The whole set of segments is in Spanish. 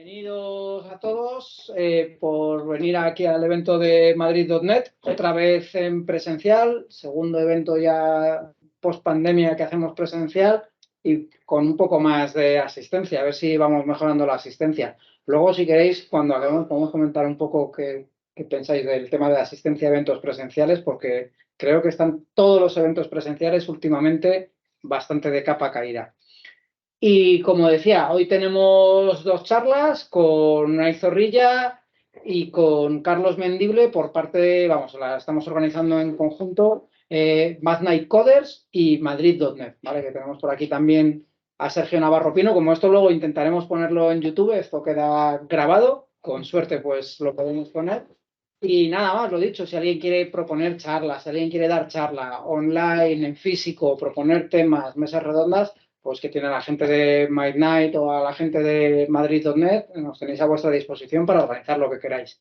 Bienvenidos a todos por venir aquí al evento de Madrid.net, otra vez en presencial, segundo evento ya post pandemia que hacemos presencial y con un poco más de asistencia, a ver si vamos mejorando la asistencia. Luego, si queréis, cuando acabemos, podemos comentar un poco qué pensáis del tema de asistencia a eventos presenciales, porque creo que están todos los eventos presenciales últimamente bastante de capa caída. Y como decía, hoy tenemos dos charlas con Unai Zorrilla y con Carlos Mendible por parte, vamos, la estamos organizando en conjunto, Mad Night Coders y Madrid.net, ¿vale? Que tenemos por aquí también a Sergio Navarro Pino. Como esto luego intentaremos ponerlo en YouTube, esto queda grabado, con suerte pues lo podemos poner. Y nada más, lo dicho, si alguien quiere proponer charlas, si alguien quiere dar charla online, en físico, proponer temas, mesas redondas, pues que tiene a la gente de Midnight o a la gente de Madrid.net, nos tenéis a vuestra disposición para organizar lo que queráis.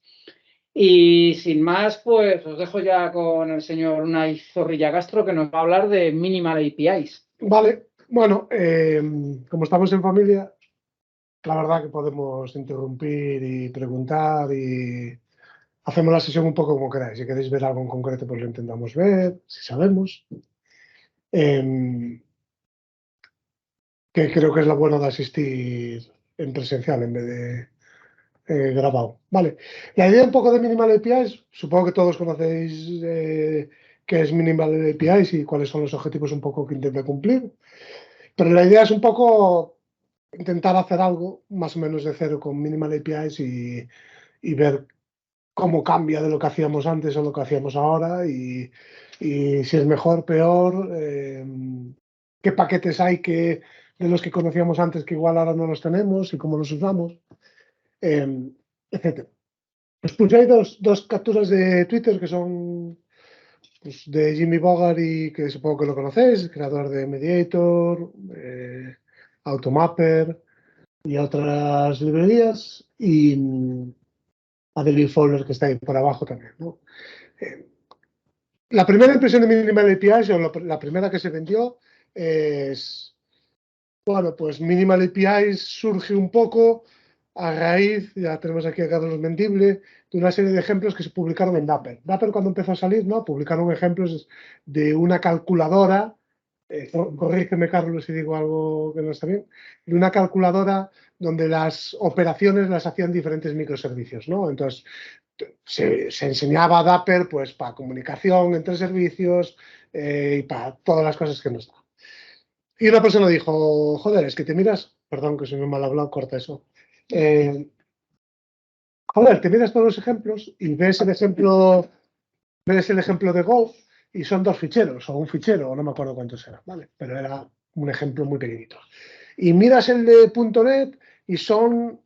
Y sin más, pues os dejo ya con el señor Unai Zorrilla Castro, que nos va a hablar de Minimal APIs. Vale, bueno, como estamos en familia, la verdad que podemos interrumpir y preguntar y hacemos la sesión un poco como queráis. Si queréis ver algo en concreto, pues lo intentamos ver, si sabemos. Que creo que es lo bueno de asistir en presencial en vez de grabado. Vale, la idea un poco de Minimal APIs, supongo que todos conocéis qué es Minimal APIs y cuáles son los objetivos un poco que intenta cumplir. Pero la idea es un poco intentar hacer algo más o menos de cero con Minimal APIs y ver cómo cambia de lo que hacíamos antes o lo que hacíamos ahora y si es mejor, peor, qué paquetes hay de los que conocíamos antes que igual ahora no los tenemos y cómo los usamos, etc. Os puse ahí dos capturas de Twitter que son pues, de Jimmy Bogart y que supongo que lo conocéis, creador de Mediator, Automapper y otras librerías, y a David Fowler que está ahí por abajo también, ¿no? La primera impresión de Minimal APIs, o la primera que se vendió, es, bueno, pues Minimal APIs surge un poco a raíz, ya tenemos aquí a Carlos Mendible, de una serie de ejemplos que se publicaron en Dapper. Dapper cuando empezó a salir, ¿no? Publicaron ejemplos de una calculadora, corrígeme Carlos si digo algo que no está bien, de una calculadora donde las operaciones las hacían diferentes microservicios, ¿no? Entonces, se enseñaba Dapper pues para comunicación entre servicios y para todas las cosas que nos da. Y una persona dijo, joder, es que te miras, perdón que soy muy mal hablado, corta eso. Joder, te miras todos los ejemplos y ves el ejemplo de Go y son dos ficheros o un fichero, o no me acuerdo cuántos eran, ¿vale? Pero era un ejemplo muy pequeñito. Y miras el de .NET y son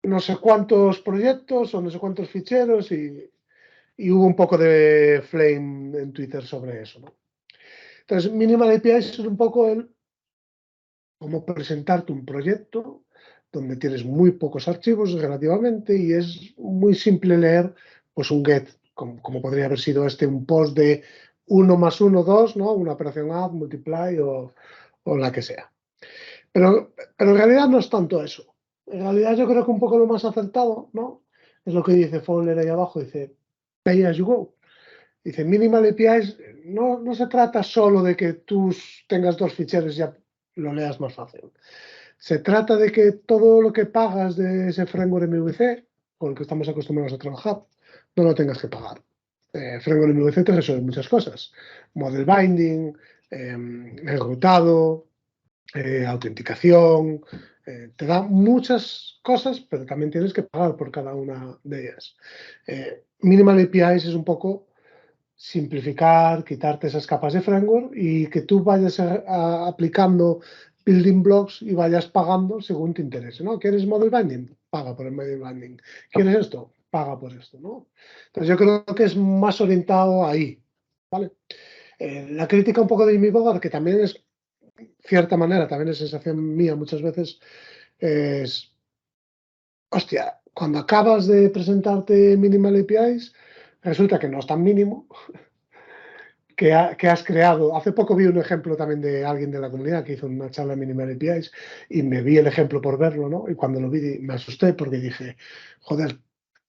no sé cuántos proyectos o no sé cuántos ficheros y hubo un poco de flame en Twitter sobre eso, ¿no? Entonces, Minimal APIs es un poco cómo presentarte un proyecto donde tienes muy pocos archivos relativamente y es muy simple leer pues un get, como podría haber sido un post de 1 más 1, 2, ¿no? Una operación add, multiply o la que sea. Pero en realidad no es tanto eso. En realidad yo creo que un poco lo más acertado, ¿no? Es lo que dice Fowler ahí abajo, dice pay as you go. Dice, Minimal APIs no se trata solo de que tú tengas dos ficheros y ya lo leas más fácil. Se trata de que todo lo que pagas de ese framework MVC, con el que estamos acostumbrados a trabajar, no lo tengas que pagar. Framework MVC te resuelve muchas cosas. Model binding, enrutado, autenticación, te da muchas cosas, pero también tienes que pagar por cada una de ellas. Minimal APIs es un poco simplificar, quitarte esas capas de framework y que tú vayas aplicando building blocks y vayas pagando según te interese, ¿no? ¿Quieres model binding? Paga por el model binding. ¿Quieres esto? Paga por esto, ¿no? Entonces yo creo que es más orientado ahí, ¿vale? La crítica un poco de Jimmy Bogart, que también es, cierta manera, también es sensación mía muchas veces, es, hostia, cuando acabas de presentarte Minimal APIs, resulta que no es tan mínimo, que has creado. Hace poco vi un ejemplo también de alguien de la comunidad que hizo una charla de Minimal APIs y me vi el ejemplo por verlo, ¿no? Y cuando lo vi me asusté porque dije, joder,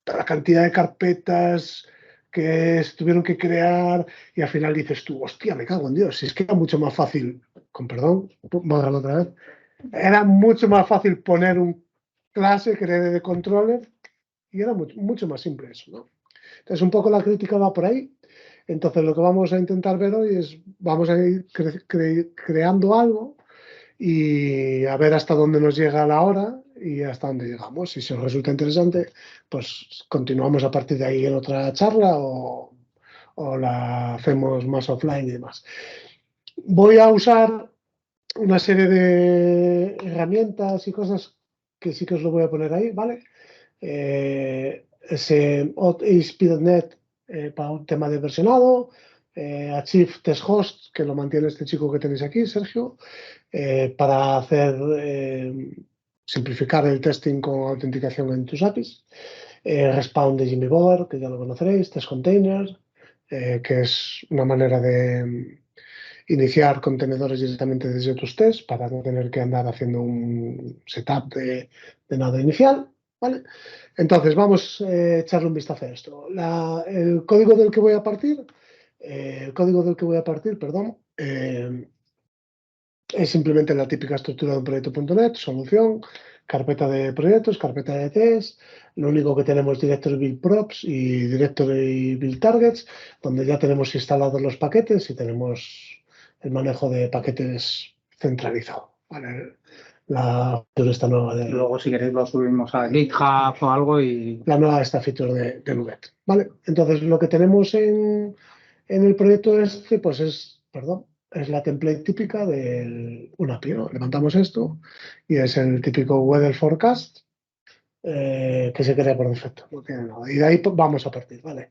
la cantidad de carpetas que se tuvieron que crear y al final dices tú, hostia, me cago en Dios, si es que era mucho más fácil, con perdón, bórralo otra vez, era mucho más fácil poner un clase que era de controller y era mucho más simple eso, ¿no? Entonces un poco la crítica va por ahí. Entonces lo que vamos a intentar ver hoy es, vamos a ir creando algo y a ver hasta dónde nos llega la hora y hasta dónde llegamos. Si os resulta interesante, pues continuamos a partir de ahí en otra charla o la hacemos más offline y demás. Voy a usar una serie de herramientas y cosas que sí que os lo voy a poner ahí, ¿vale? Ese ASP.NET para un tema de versionado, Achieve Test Host, que lo mantiene este chico que tenéis aquí, Sergio, para hacer simplificar el testing con autenticación en tus APIs, Respawn de Jimmy Bower, que ya lo conoceréis, Test Container, que es una manera de iniciar contenedores directamente desde tus tests para no tener que andar haciendo un setup de nada inicial, ¿vale? Entonces vamos a echarle un vistazo a esto. El código del que voy a partir, perdón, es simplemente la típica estructura de un proyecto.NET, solución, carpeta de proyectos, carpeta de test. Lo único que tenemos es directory build props y directory build targets, donde ya tenemos instalados los paquetes y tenemos el manejo de paquetes centralizado. ¿Vale? La feature esta nueva de... Luego, si queréis, lo subimos a GitHub o algo y... La nueva esta feature de Nuget. ¿Vale? Entonces, lo que tenemos en el proyecto este, pues es, perdón, es la template típica de un API, ¿no? Levantamos esto y es el típico weather forecast que se crea por defecto. No tiene nada. Y de ahí pues, vamos a partir, ¿vale?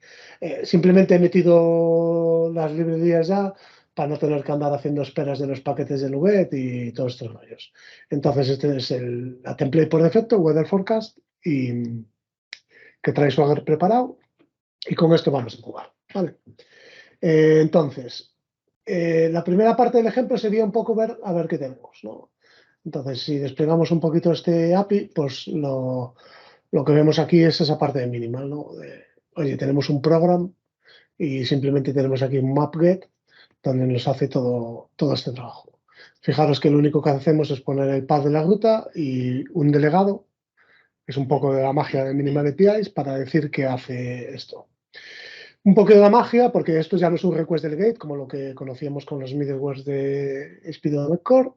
Simplemente he metido las librerías ya para no tener que andar haciendo esperas de los paquetes de Nuget y todos estos rollos. Entonces, este es la template por defecto, weather forecast, y que trae Swagger preparado. Y con esto vamos a jugar, ¿vale? Entonces, la primera parte del ejemplo sería un poco ver a ver qué tenemos, ¿no? Entonces, si desplegamos un poquito este API, pues lo que vemos aquí es esa parte de minimal, ¿no? Oye, tenemos un program y simplemente tenemos aquí un map-get donde nos hace todo este trabajo. Fijaros que lo único que hacemos es poner el path de la ruta y un delegado, que es un poco de la magia de Minimal APIs, para decir que hace esto. Un poco de la magia, porque esto ya no es un request delegate, como lo que conocíamos con los middlewares de ASP.NET Core,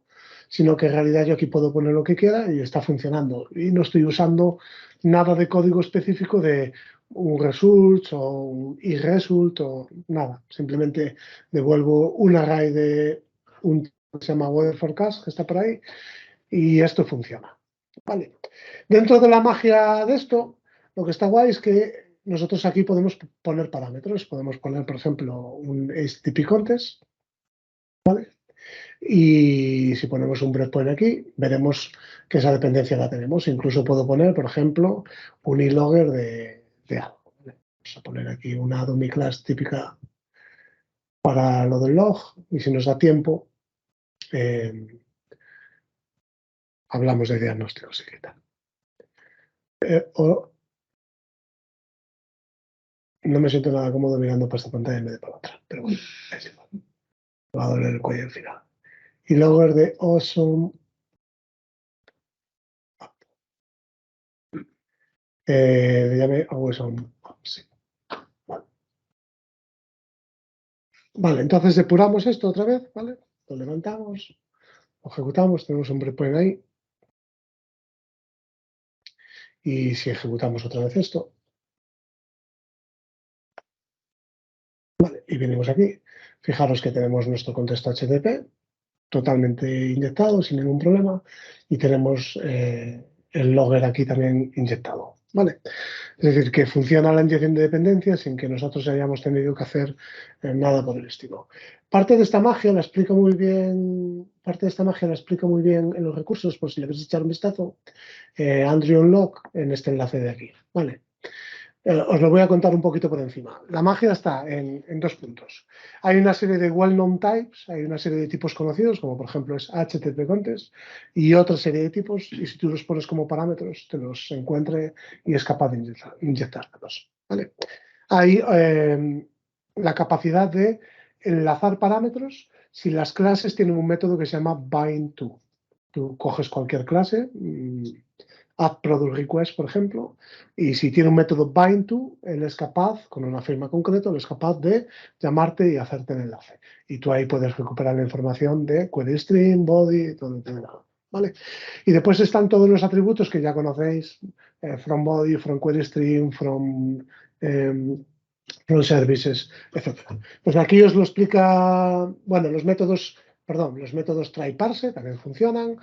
sino que en realidad yo aquí puedo poner lo que quiera y está funcionando. Y no estoy usando nada de código específico de un result o un irresult o nada. Simplemente devuelvo un array de un que se llama weather forecast, que está por ahí, y esto funciona. Vale. Dentro de la magia de esto, lo que está guay es que nosotros aquí podemos poner parámetros. Podemos poner, por ejemplo, un HTTP contest, ¿vale? Y si ponemos un breakpoint aquí, veremos que esa dependencia la tenemos. Incluso puedo poner, por ejemplo, un e-logger de algo, ¿vale? Vamos a poner aquí una dummy class típica para lo del log y si nos da tiempo, hablamos de diagnóstico secreta. No me siento nada cómodo mirando para esta pantalla en vez de para la otra, pero bueno, es igual. Me va a doler el cuello al final. Y luego el de Awesome. Le llame Awesome. Sí. Vale. Vale, entonces depuramos esto otra vez, ¿vale? Lo levantamos, lo ejecutamos, tenemos un breakpoint ahí. Y si ejecutamos otra vez esto, vale, y venimos aquí, fijaros que tenemos nuestro contexto HTTP totalmente inyectado, sin ningún problema, y tenemos el logger aquí también inyectado, ¿vale? Es decir, que funciona la inyección de dependencias sin que nosotros hayamos tenido que hacer nada por el estilo. Parte de esta magia la explico muy bien, en los recursos, por si le queréis echar un vistazo, Andrew Unlock en este enlace de aquí, ¿vale? Os lo voy a contar un poquito por encima. La magia está en dos puntos. Hay una serie de well-known types, hay una serie de tipos conocidos, como por ejemplo es HTTP Contest, y otra serie de tipos, y si tú los pones como parámetros, te los encuentre y es capaz de inyectarlos. ¿Vale? Hay la capacidad de enlazar parámetros si las clases tienen un método que se llama bind to. Tú coges cualquier clase, add product request, por ejemplo, y si tiene un método bind to, él es capaz, con una firma concreta, él es capaz de llamarte y hacerte el enlace. Y tú ahí puedes recuperar la información de query string, body, todo el tema. ¿Vale? Y después están todos los atributos que ya conocéis, from body, from query string, from services, etc. Pues aquí os lo explica, bueno, los métodos try parse también funcionan,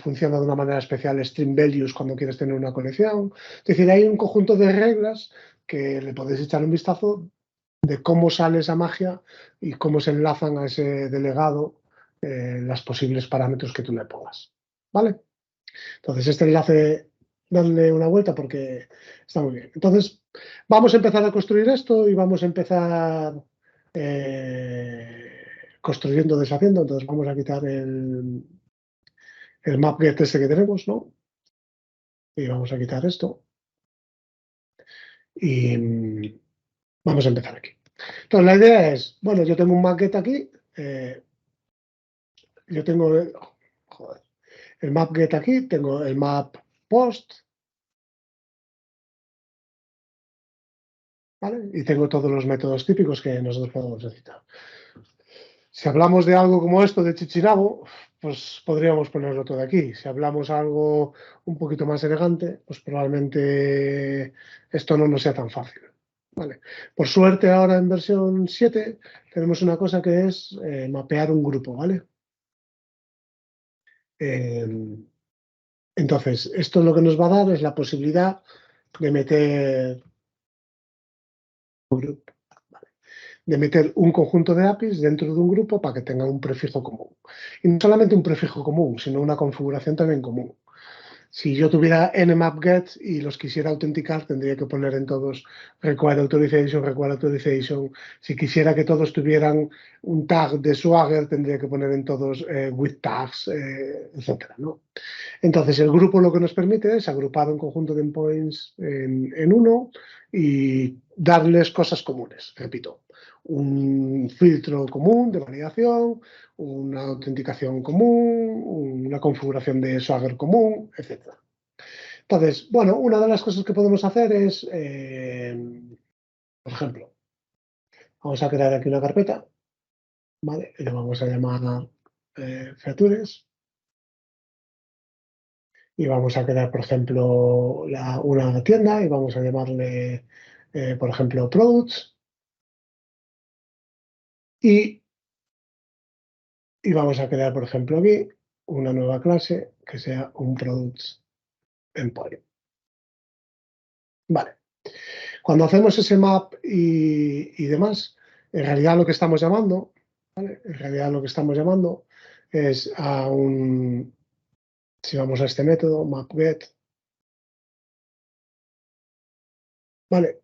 funciona de una manera especial string values cuando quieres tener una colección. Es decir, hay un conjunto de reglas que le podéis echar un vistazo de cómo sale esa magia y cómo se enlazan a ese delegado las posibles parámetros que tú le pongas. ¿Vale? Entonces, este enlace, darle una vuelta porque está muy bien. Entonces, vamos a empezar a construir esto y vamos a empezar construyendo, deshaciendo. Entonces, vamos a quitar el map-get ese que tenemos, ¿no? Y vamos a quitar esto. Y vamos a empezar aquí. Entonces, la idea es, bueno, yo tengo un map-get aquí. Yo tengo joder, el map-get aquí, tengo el map-post. ¿Vale? Y tengo todos los métodos típicos que nosotros podemos necesitar. Si hablamos de algo como esto de Chichinabo, pues podríamos ponerlo todo aquí. Si hablamos algo un poquito más elegante, pues probablemente esto no nos sea tan fácil. ¿Vale? Por suerte ahora en versión 7 tenemos una cosa que es mapear un grupo, ¿vale? Eh, entonces, esto lo que nos va a dar es la posibilidad de meter un conjunto de APIs dentro de un grupo para que tenga un prefijo común. Y no solamente un prefijo común, sino una configuración también común. Si yo tuviera nmap-get y los quisiera autenticar, tendría que poner en todos require authorization. Si quisiera que todos tuvieran un tag de Swagger, tendría que poner en todos with tags, etc. ¿no? Entonces, el grupo lo que nos permite es agrupar un conjunto de endpoints en uno y darles cosas comunes, repito. Un filtro común de validación, una autenticación común, una configuración de Swagger común, etc. Entonces, bueno, una de las cosas que podemos hacer es, por ejemplo, vamos a crear aquí una carpeta, ¿vale? Y le vamos a llamar features. Y vamos a crear, por ejemplo, una tienda y vamos a llamarle, por ejemplo, products. Y, y vamos a crear, por ejemplo, aquí una nueva clase que sea un products endpoint. Vale. Cuando hacemos ese map y demás, en realidad lo que estamos llamando, ¿vale? En realidad lo que estamos llamando es a un, si vamos a este método, map-get, ¿vale?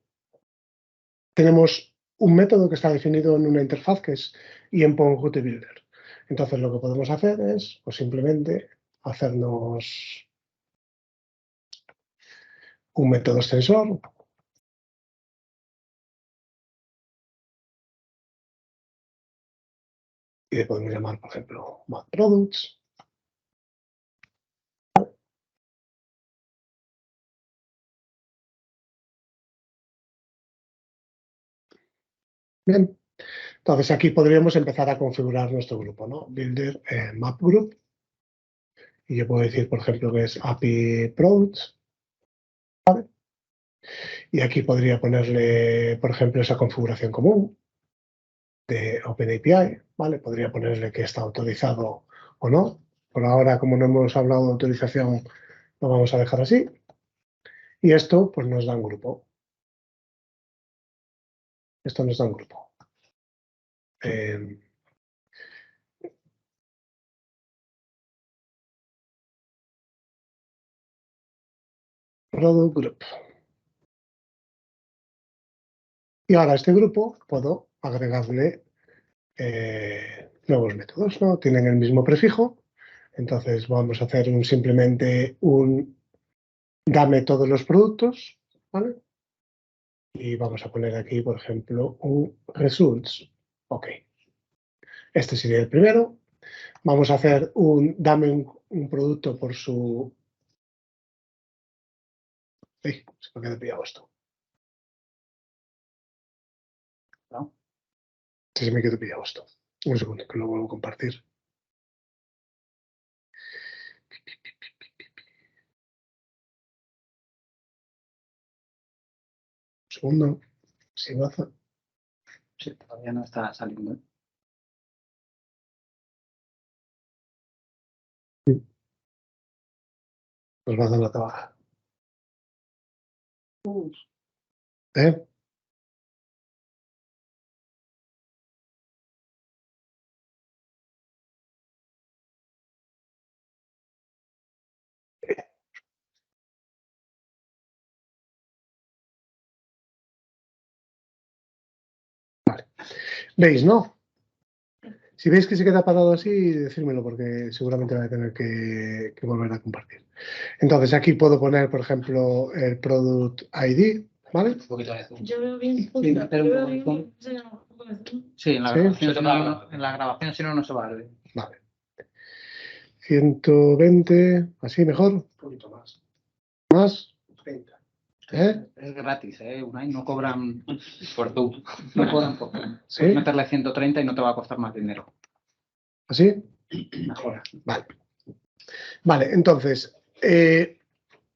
Tenemos un método que está definido en una interfaz que es endpoint-router-builder. Entonces lo que podemos hacer es pues, simplemente hacernos un método extensor y le podemos llamar, por ejemplo, map-products. Bien, entonces aquí podríamos empezar a configurar nuestro grupo, ¿no? Builder map group. Y yo puedo decir, por ejemplo, que es API products. ¿Vale? Y aquí podría ponerle, por ejemplo, esa configuración común de OpenAPI, ¿vale? Podría ponerle que está autorizado o no. Por ahora, como no hemos hablado de autorización, lo vamos a dejar así. Y esto, pues, nos da un grupo. Esto nos da un grupo. Product Group. Y ahora a este grupo puedo agregarle nuevos métodos, ¿no? Tienen el mismo prefijo. Entonces vamos a hacer simplemente un dame todos los productos, ¿vale? Y vamos a poner aquí, por ejemplo, un results. OK. Este sería el primero. Vamos a hacer un dame un producto por su... ¡Ay! Se me ha pillado esto. ¿No? Sí, se me quedó pillado esto. Un segundo, que lo vuelvo a compartir. Un segundo. Si baza. Sí, todavía no está saliendo. Nos va a dar la tabaja. ¿Eh? Vale. ¿Veis, no? Si veis que se queda parado así, decírmelo, porque seguramente voy a tener que volver a compartir. Entonces, aquí puedo poner, por ejemplo, el Product ID, ¿vale? Un poquito de zoom. Yo veo bien. Sí, hacer un poco de zoom. Sí, en la grabación, Sí. si no, no se va a ver. Vale. 120, así mejor. Un poquito más. Más. 30. ¿Eh? Es gratis, Unai, no cobran Por tú. no cobran por ¿Sí? Puedes meterle 130 y no te va a costar más dinero. ¿Así? Mejora. Vale. Vale, entonces,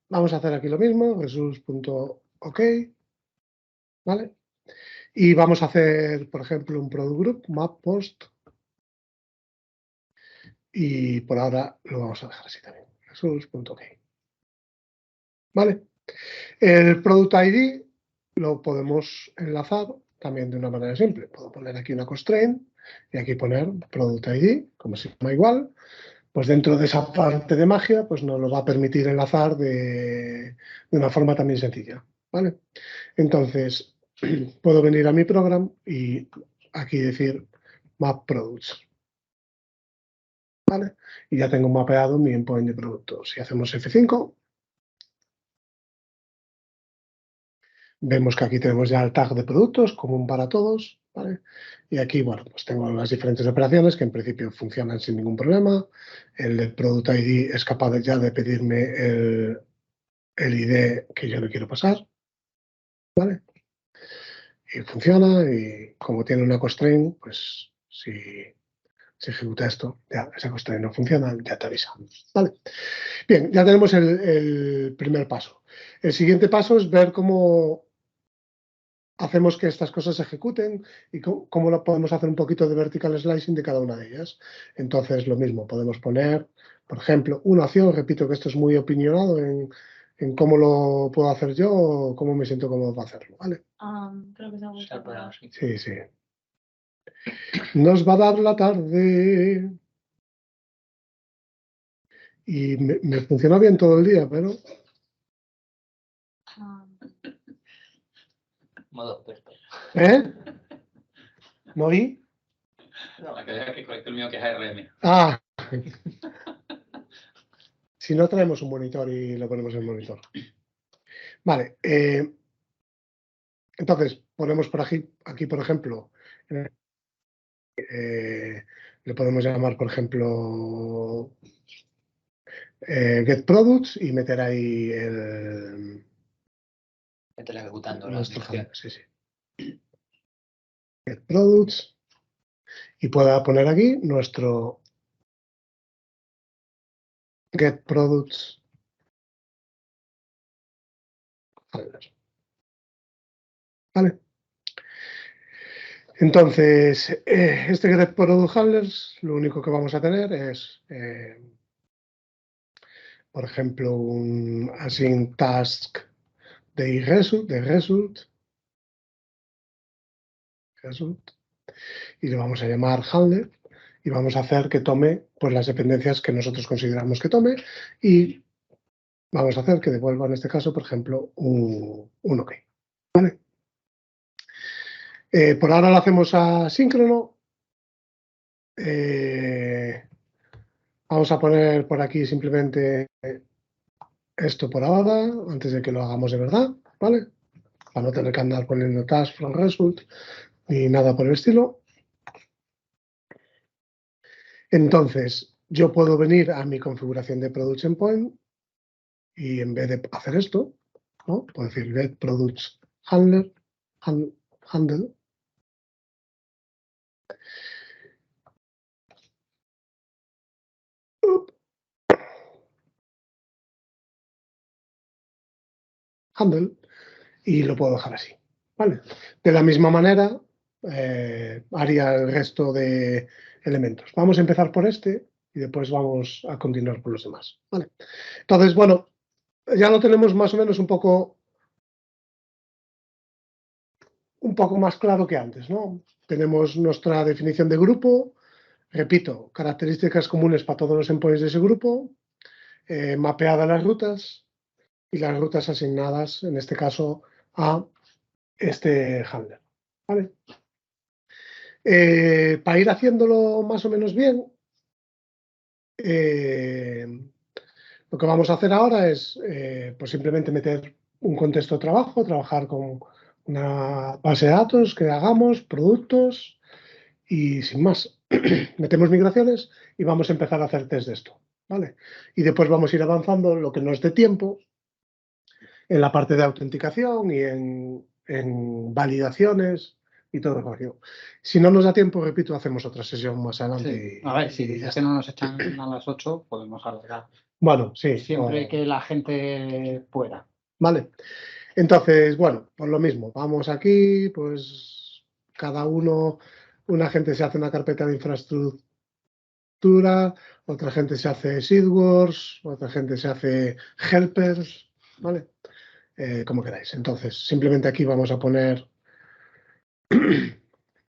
vamos a hacer aquí lo mismo, results.ok, ¿vale? Y vamos a hacer, por ejemplo, un product group, map post. Y por ahora lo vamos a dejar así también, results.ok. ¿Vale? El product ID lo podemos enlazar también de una manera simple. Puedo poner aquí una constraint y aquí poner product ID, como se llama igual. Pues dentro de esa parte de magia, pues nos lo va a permitir enlazar de una forma también sencilla, ¿vale? Entonces, puedo venir a mi program y aquí decir map products, ¿vale? Y ya tengo mapeado mi endpoint de productos. Si hacemos F5, vemos que aquí tenemos ya el tag de productos, común para todos, ¿vale? Y aquí, bueno, pues tengo las diferentes operaciones que en principio funcionan sin ningún problema. El Product ID es capaz ya de pedirme el ID que yo le quiero pasar, ¿vale? Y funciona, y como tiene una constraint, pues si se ejecuta esto, ya esa constraint no funciona, ya te avisa, ¿vale? Bien, ya tenemos el primer paso. El siguiente paso es ver cómo hacemos que estas cosas se ejecuten y cómo lo podemos hacer un poquito de vertical slicing de cada una de ellas. Entonces, lo mismo, podemos poner, por ejemplo, una acción, repito que esto es muy opinionado en cómo lo puedo hacer yo o cómo me siento cómodo para hacerlo, ¿vale? Creo que se ha vuelto. Sí, sí. Nos va a dar la tarde. Y me funcionó bien todo el día, pero... Modo experto. ¿Eh? ¿No vi? No, la que conecto el mío que es ARM. Ah. Si no, traemos un monitor y lo ponemos en el monitor. Vale. Entonces, ponemos por aquí, por ejemplo, le podemos llamar, por ejemplo, get products y meter ahí el... Métela ejecutando la nuestro función. handler, sí, sí. Get products. Y pueda poner aquí nuestro get products handler. ¿Vale? Entonces, este get product handlers, lo único que vamos a tener es, por ejemplo, un async task de result, y le vamos a llamar handler y vamos a hacer que tome pues, las dependencias que nosotros consideramos que tome y vamos a hacer que devuelva en este caso, por ejemplo, un OK. ¿Vale? Por ahora lo hacemos asíncrono. Vamos a poner por aquí simplemente esto por ahora, antes de que lo hagamos de verdad, ¿vale? Para no tener que andar poniendo task from result ni nada por el estilo. Entonces, yo puedo venir a mi configuración de production point y en vez de hacer esto, ¿no? Puedo decir get products handler, handle. Handle y lo puedo dejar así, ¿vale? De la misma manera haría el resto de elementos. Vamos a empezar por este y después vamos a continuar con los demás, ¿vale? Entonces, bueno, ya lo tenemos más o menos un poco más claro que antes, ¿no? Tenemos nuestra definición de grupo, repito, características comunes para todos los endpoints de ese grupo, mapeadas las rutas y las rutas asignadas, en este caso, a este handler, ¿vale? Para ir haciéndolo más o menos bien, lo que vamos a hacer ahora es pues simplemente meter un contexto de trabajo, trabajar con una base de datos que hagamos, productos y sin más. Metemos migraciones y vamos a empezar a hacer test de esto, ¿vale? Y después vamos a ir avanzando lo que nos dé tiempo en la parte de autenticación y en validaciones y todo el rollo. Si no nos da tiempo, repito, hacemos otra sesión más adelante. Sí. A ver, si dices que no nos echan a las 8, podemos alargar. Bueno, sí. Siempre que la gente pueda. Vale. Entonces, bueno, pues lo mismo. Vamos aquí, pues cada uno, una gente se hace una carpeta de infraestructura, otra gente se hace seedwords, otra gente se hace helpers, ¿vale? Como queráis. Entonces, simplemente aquí vamos a poner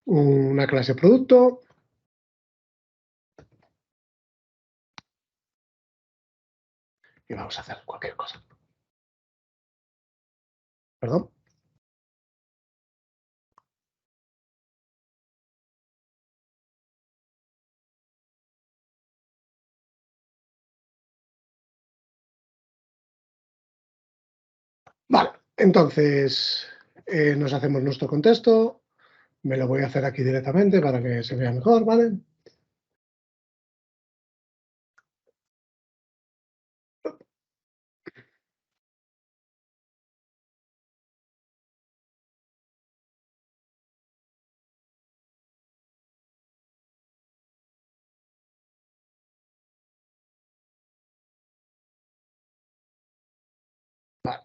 una clase producto. Y vamos a hacer cualquier cosa. ¿Perdón? Vale, entonces nos hacemos nuestro contexto. Me lo voy a hacer aquí directamente para que se vea mejor, ¿vale? Vale.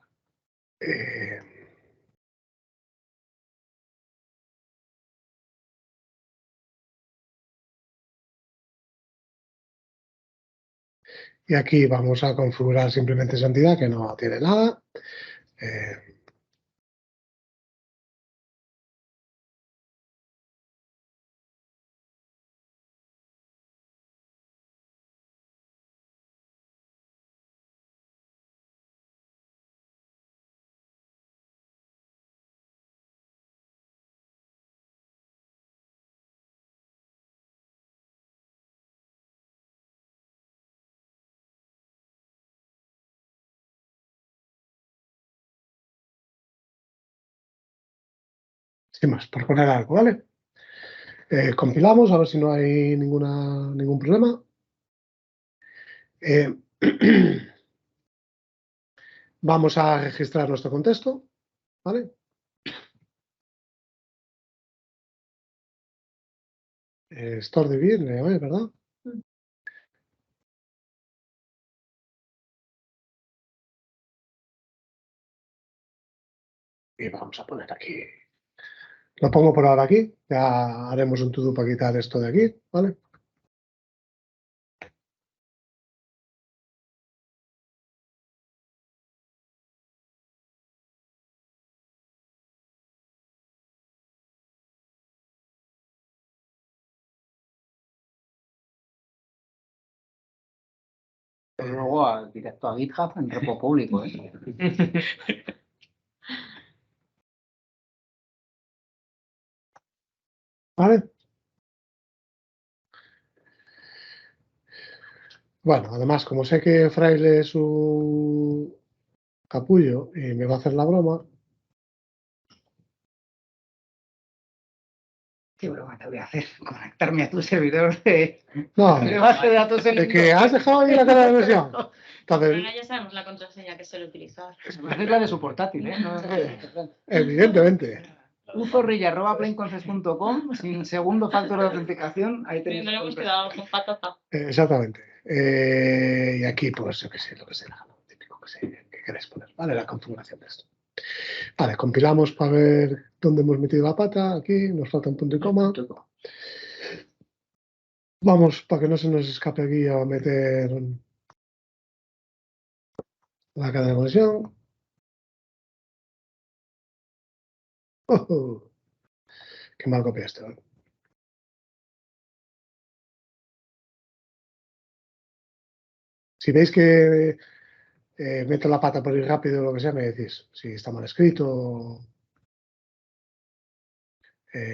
Y aquí vamos a configurar simplemente esa entidad que no tiene nada. Sin más, por poner algo, ¿vale? Compilamos a ver si no hay ningún problema. Vamos a registrar nuestro contexto, ¿vale? Store de bien, ¿verdad? Y vamos a poner aquí. Lo pongo por ahora aquí. Ya haremos un to-do para quitar esto de aquí, ¿vale? Pero luego directo a GitHub en repo público, ¿eh? ¿Vale? Bueno, además, como sé que Fraile es un capullo y me va a hacer la broma, ¿Qué broma te voy a hacer? Conectarme a tu servidor de no, base de datos en de que has dejado ahí la cara de versión. Pero Entonces, ahora ya sabemos la contraseña que suele utilizar. Es la de su portátil, ¿eh? No, evidentemente. uzorrilla@planeconfes.com sin segundo factor de autenticación. Ahí Sí, tenéis. no le hemos quedado con patata. Exactamente. Y aquí, pues, yo qué sé, lo que sea, lo típico que sé, que queréis poner, ¿vale? La configuración de esto. Vale, compilamos para ver dónde hemos metido la pata. Aquí nos falta un punto y coma. Vamos, para que no se nos escape aquí, a meter la cadena de conexión. ¡Oh! Qué mal copia esto. Si veis que meto la pata por ir rápido o lo que sea, me decís si está mal escrito.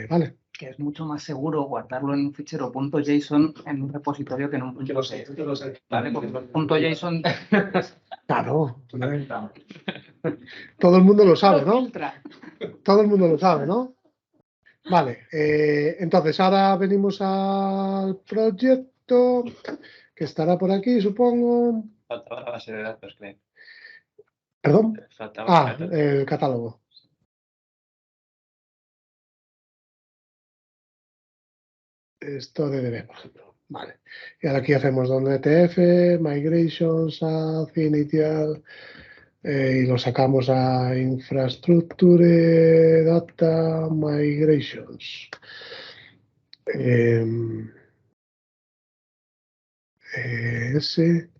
Vale. Que es mucho más seguro guardarlo en un fichero .json en un repositorio que en un .json. Vale, porque .json Claro. Todo el mundo lo sabe, ¿no? filtra. Todo el mundo lo sabe, ¿no? Vale, entonces ahora venimos al proyecto que estará por aquí, supongo. Faltaba la base de datos, creo. Perdón. Faltaba El catálogo. Esto de DB, por ejemplo. Vale. Y ahora aquí hacemos .NETF, Migrations, Add, Initial, y lo sacamos a Infrastructure Data Migrations. Ese.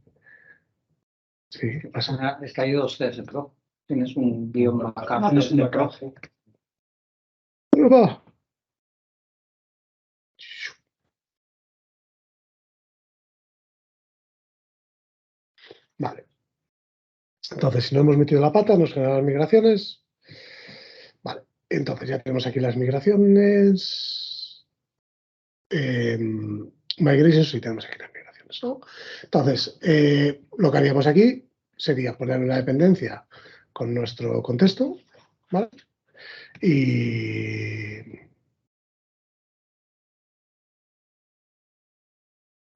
Sí, ¿qué pasa? Es que hay dos Cs, ¿no? Tienes un guión acá, tienes un rojo. Va. Vale. Entonces, si no hemos metido la pata, nos generan las migraciones. Vale. Entonces, ya tenemos aquí las migraciones. Migrations, sí tenemos aquí las migraciones, ¿no? Entonces, lo que haríamos aquí sería poner una dependencia con nuestro contexto, ¿vale? Y...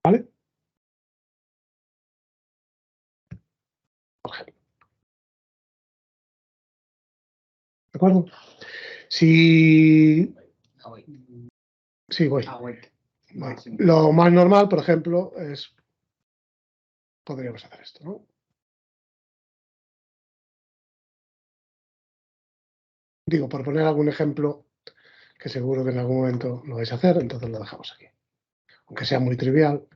¿Vale? ¿De acuerdo? Si... Sí, voy. Voy. Lo más normal, por ejemplo, es... Podríamos hacer esto, ¿no? Digo, por poner algún ejemplo que seguro que en algún momento lo vais a hacer, entonces lo dejamos aquí. Aunque sea muy trivial.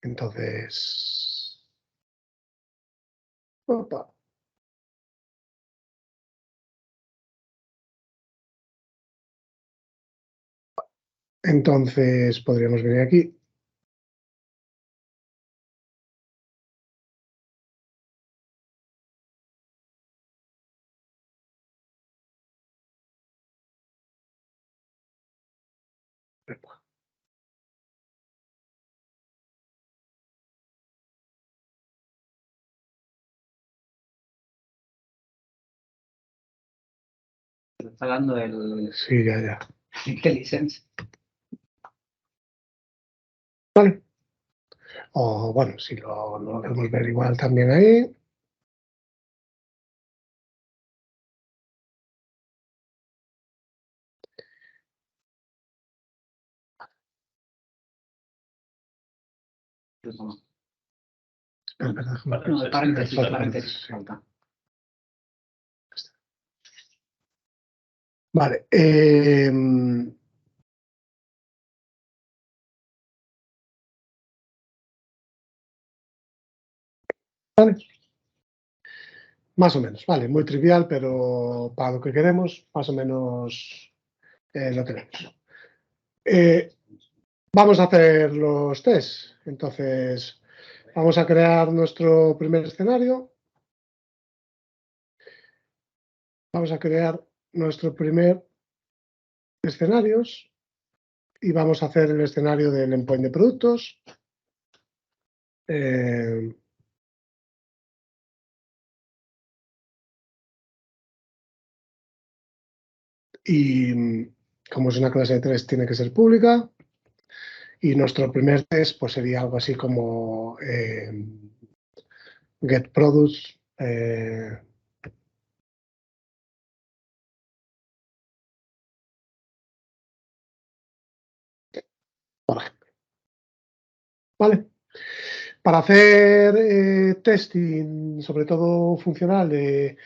Entonces... Opa. Entonces podríamos venir aquí. Está hablando del Sí, ya. IntelliSense. Vale. O bueno, si lo podemos ver igual también ahí. No, paréntesis. Vale. Vale. Más o menos, vale, muy trivial, pero para lo que queremos, más o menos lo tenemos. Vamos a hacer los tests. Entonces, vamos a crear nuestro primer escenario. Vamos a crear nuestro primer escenarios y vamos a hacer el escenario del endpoint de productos. Y como es una clase de 3, tiene que ser pública. Y nuestro primer test pues, sería algo así como get products. Por ejemplo. ¿Vale? Para hacer testing, sobre todo funcional, de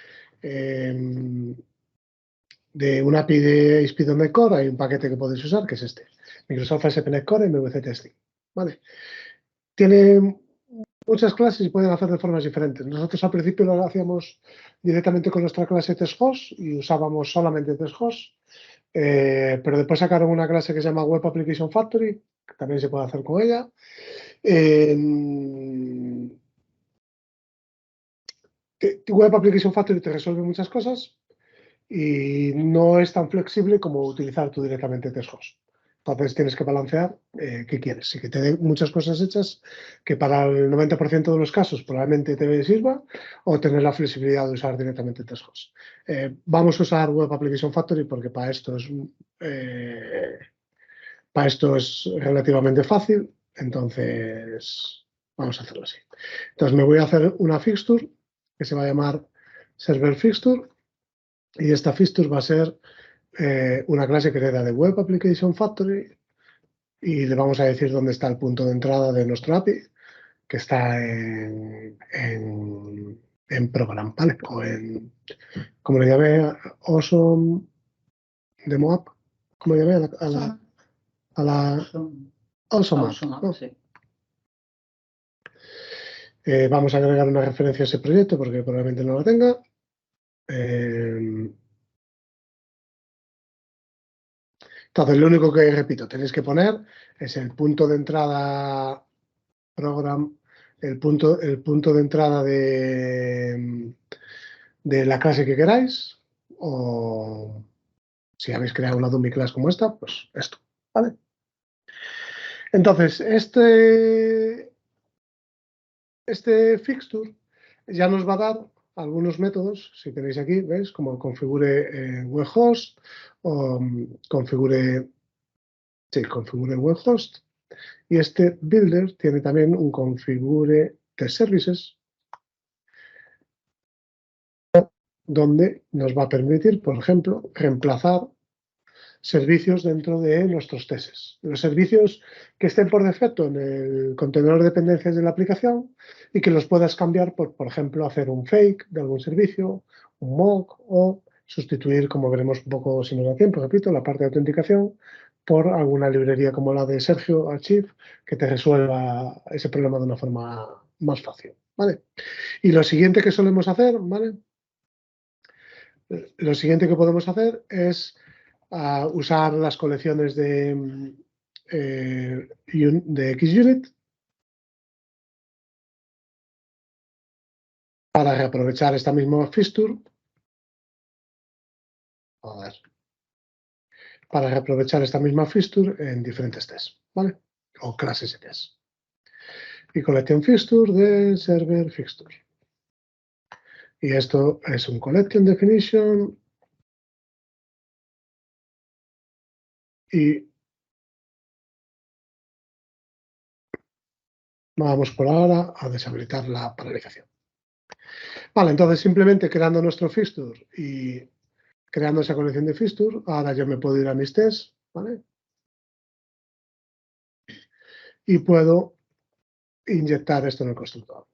un API de ASP.NET Core, hay un paquete que podéis usar, que es este. Microsoft ASP.NET Core MVC Testing. ¿Vale? Tiene muchas clases y pueden hacer de formas diferentes. Nosotros al principio lo hacíamos directamente con nuestra clase TestHost y usábamos solamente TestHost. Pero después sacaron una clase que se llama Web Application Factory, que también se puede hacer con ella. Web Application Factory te resuelve muchas cosas y no es tan flexible como utilizar tú directamente TestHost. Entonces tienes que balancear qué quieres. Y que te dé muchas cosas hechas que para el 90% de los casos probablemente te sirva, o tener la flexibilidad de usar directamente TestHost. Vamos a usar Web Application Factory porque para esto es relativamente fácil. Entonces vamos a hacerlo así. Entonces me voy a hacer una fixture que se va a llamar Server Fixture. Y esta fixture va a ser una clase que hereda de Web Application Factory y le vamos a decir dónde está el punto de entrada de nuestro API, que está en Program, ¿vale? O en, como le llamé, Awesome Demo App, como le llamé a la Awesome App, ¿no? Sí. Vamos a agregar una referencia a ese proyecto porque probablemente no la tenga. Entonces, lo único que, repito, tenéis que poner es el punto de entrada program, el punto de entrada de la clase que queráis, o si habéis creado una dummy class como esta, pues esto, ¿vale? Entonces, este fixture ya nos va a dar algunos métodos, si tenéis aquí, ¿veis? Como configure webhost o configure webhost. Y este builder tiene también un configure test services, donde nos va a permitir, por ejemplo, reemplazar servicios dentro de nuestros tests. Los servicios que estén por defecto en el contenedor de dependencias de la aplicación y que los puedas cambiar por ejemplo, hacer un fake de algún servicio, un mock, o sustituir, como veremos un poco si nos da tiempo, repito, la parte de autenticación por alguna librería como la de Sergio Archive que te resuelva ese problema de una forma más fácil, ¿vale? Y lo siguiente que solemos hacer, ¿vale? Lo siguiente que podemos hacer es usar las colecciones de XUnit para reaprovechar esta misma fixture. Para reaprovechar esta misma fixture en diferentes tests, ¿vale? O clases de test. Y collection fixture de server fixture. Y esto es un collection definition. Y vamos por ahora a deshabilitar la paralización. Vale, entonces simplemente creando nuestro fixture y creando esa colección de fixture, ahora yo me puedo ir a mis tests, ¿vale? Y puedo inyectar esto en el constructor.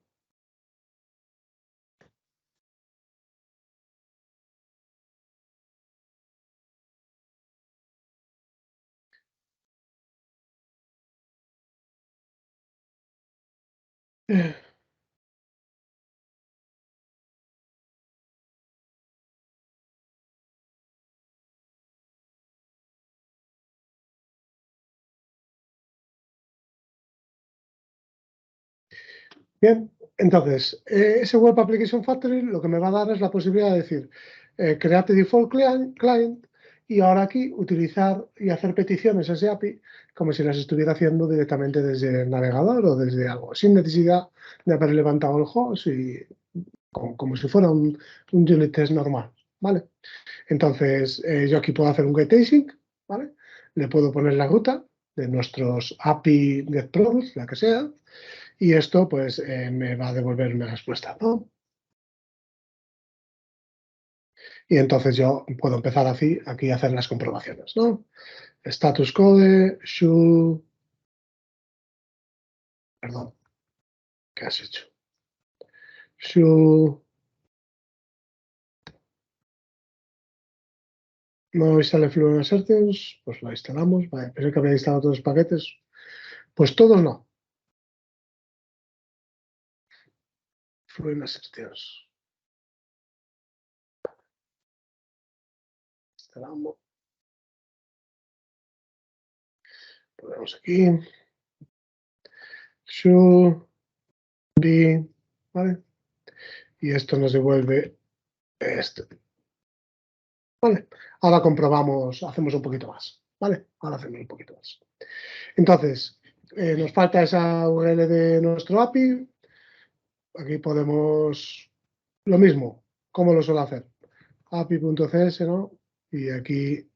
Bien, entonces, ese Web Application Factory lo que me va a dar es la posibilidad de decir, create default client y ahora aquí utilizar y hacer peticiones a ese API como si las estuviera haciendo directamente desde el navegador o desde algo, sin necesidad de haber levantado el host y como si fuera un unit test normal, ¿vale? Entonces, yo aquí puedo hacer un getAsync, ¿vale? Le puedo poner la ruta de nuestros API getProducts, la que sea, y esto pues me va a devolver una respuesta, ¿no? Y entonces yo puedo empezar aquí a hacer las comprobaciones, ¿no? Status code, should... Perdón, ¿qué has hecho? Should... No instale Fluent Assertions, pues lo instalamos. Vale, pensé que había instalado todos los paquetes. Pues todos no. Fluent Assertions. Instalamos. Ponemos aquí. Should be. ¿Vale? Y esto nos devuelve esto. Vale. Ahora comprobamos, hacemos un poquito más. ¿Vale? Ahora hacemos un poquito más. Entonces, nos falta esa URL de nuestro API. Aquí podemos lo mismo, ¿cómo lo suelo hacer? API.cs, ¿no? Y aquí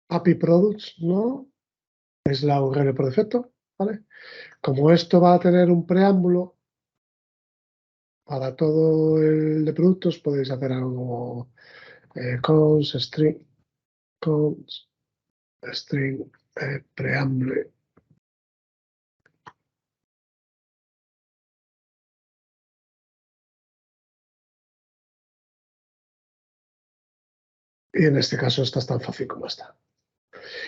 API Products, ¿no? Es la URL por defecto, ¿vale? Como esto va a tener un preámbulo para todo el de productos, podéis hacer algo cons, string, preámbulo. Y en este caso esta es tan fácil como esta.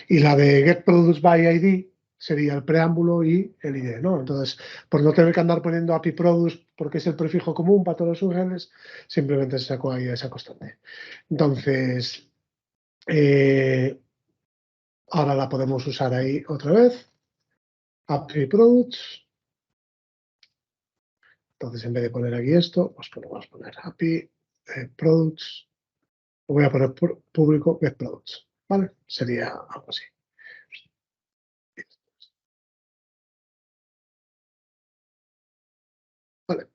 Y la de Get Products by ID sería el preámbulo y el ID, ¿no? Entonces, por no tener que andar poniendo API Products porque es el prefijo común para todos los URLs, simplemente se sacó ahí esa constante. Entonces, ahora la podemos usar ahí otra vez. API Products. Entonces, en vez de poner aquí esto, pues podemos poner API Products. Voy a poner público Get Products, ¿vale? Sería algo así. Vale.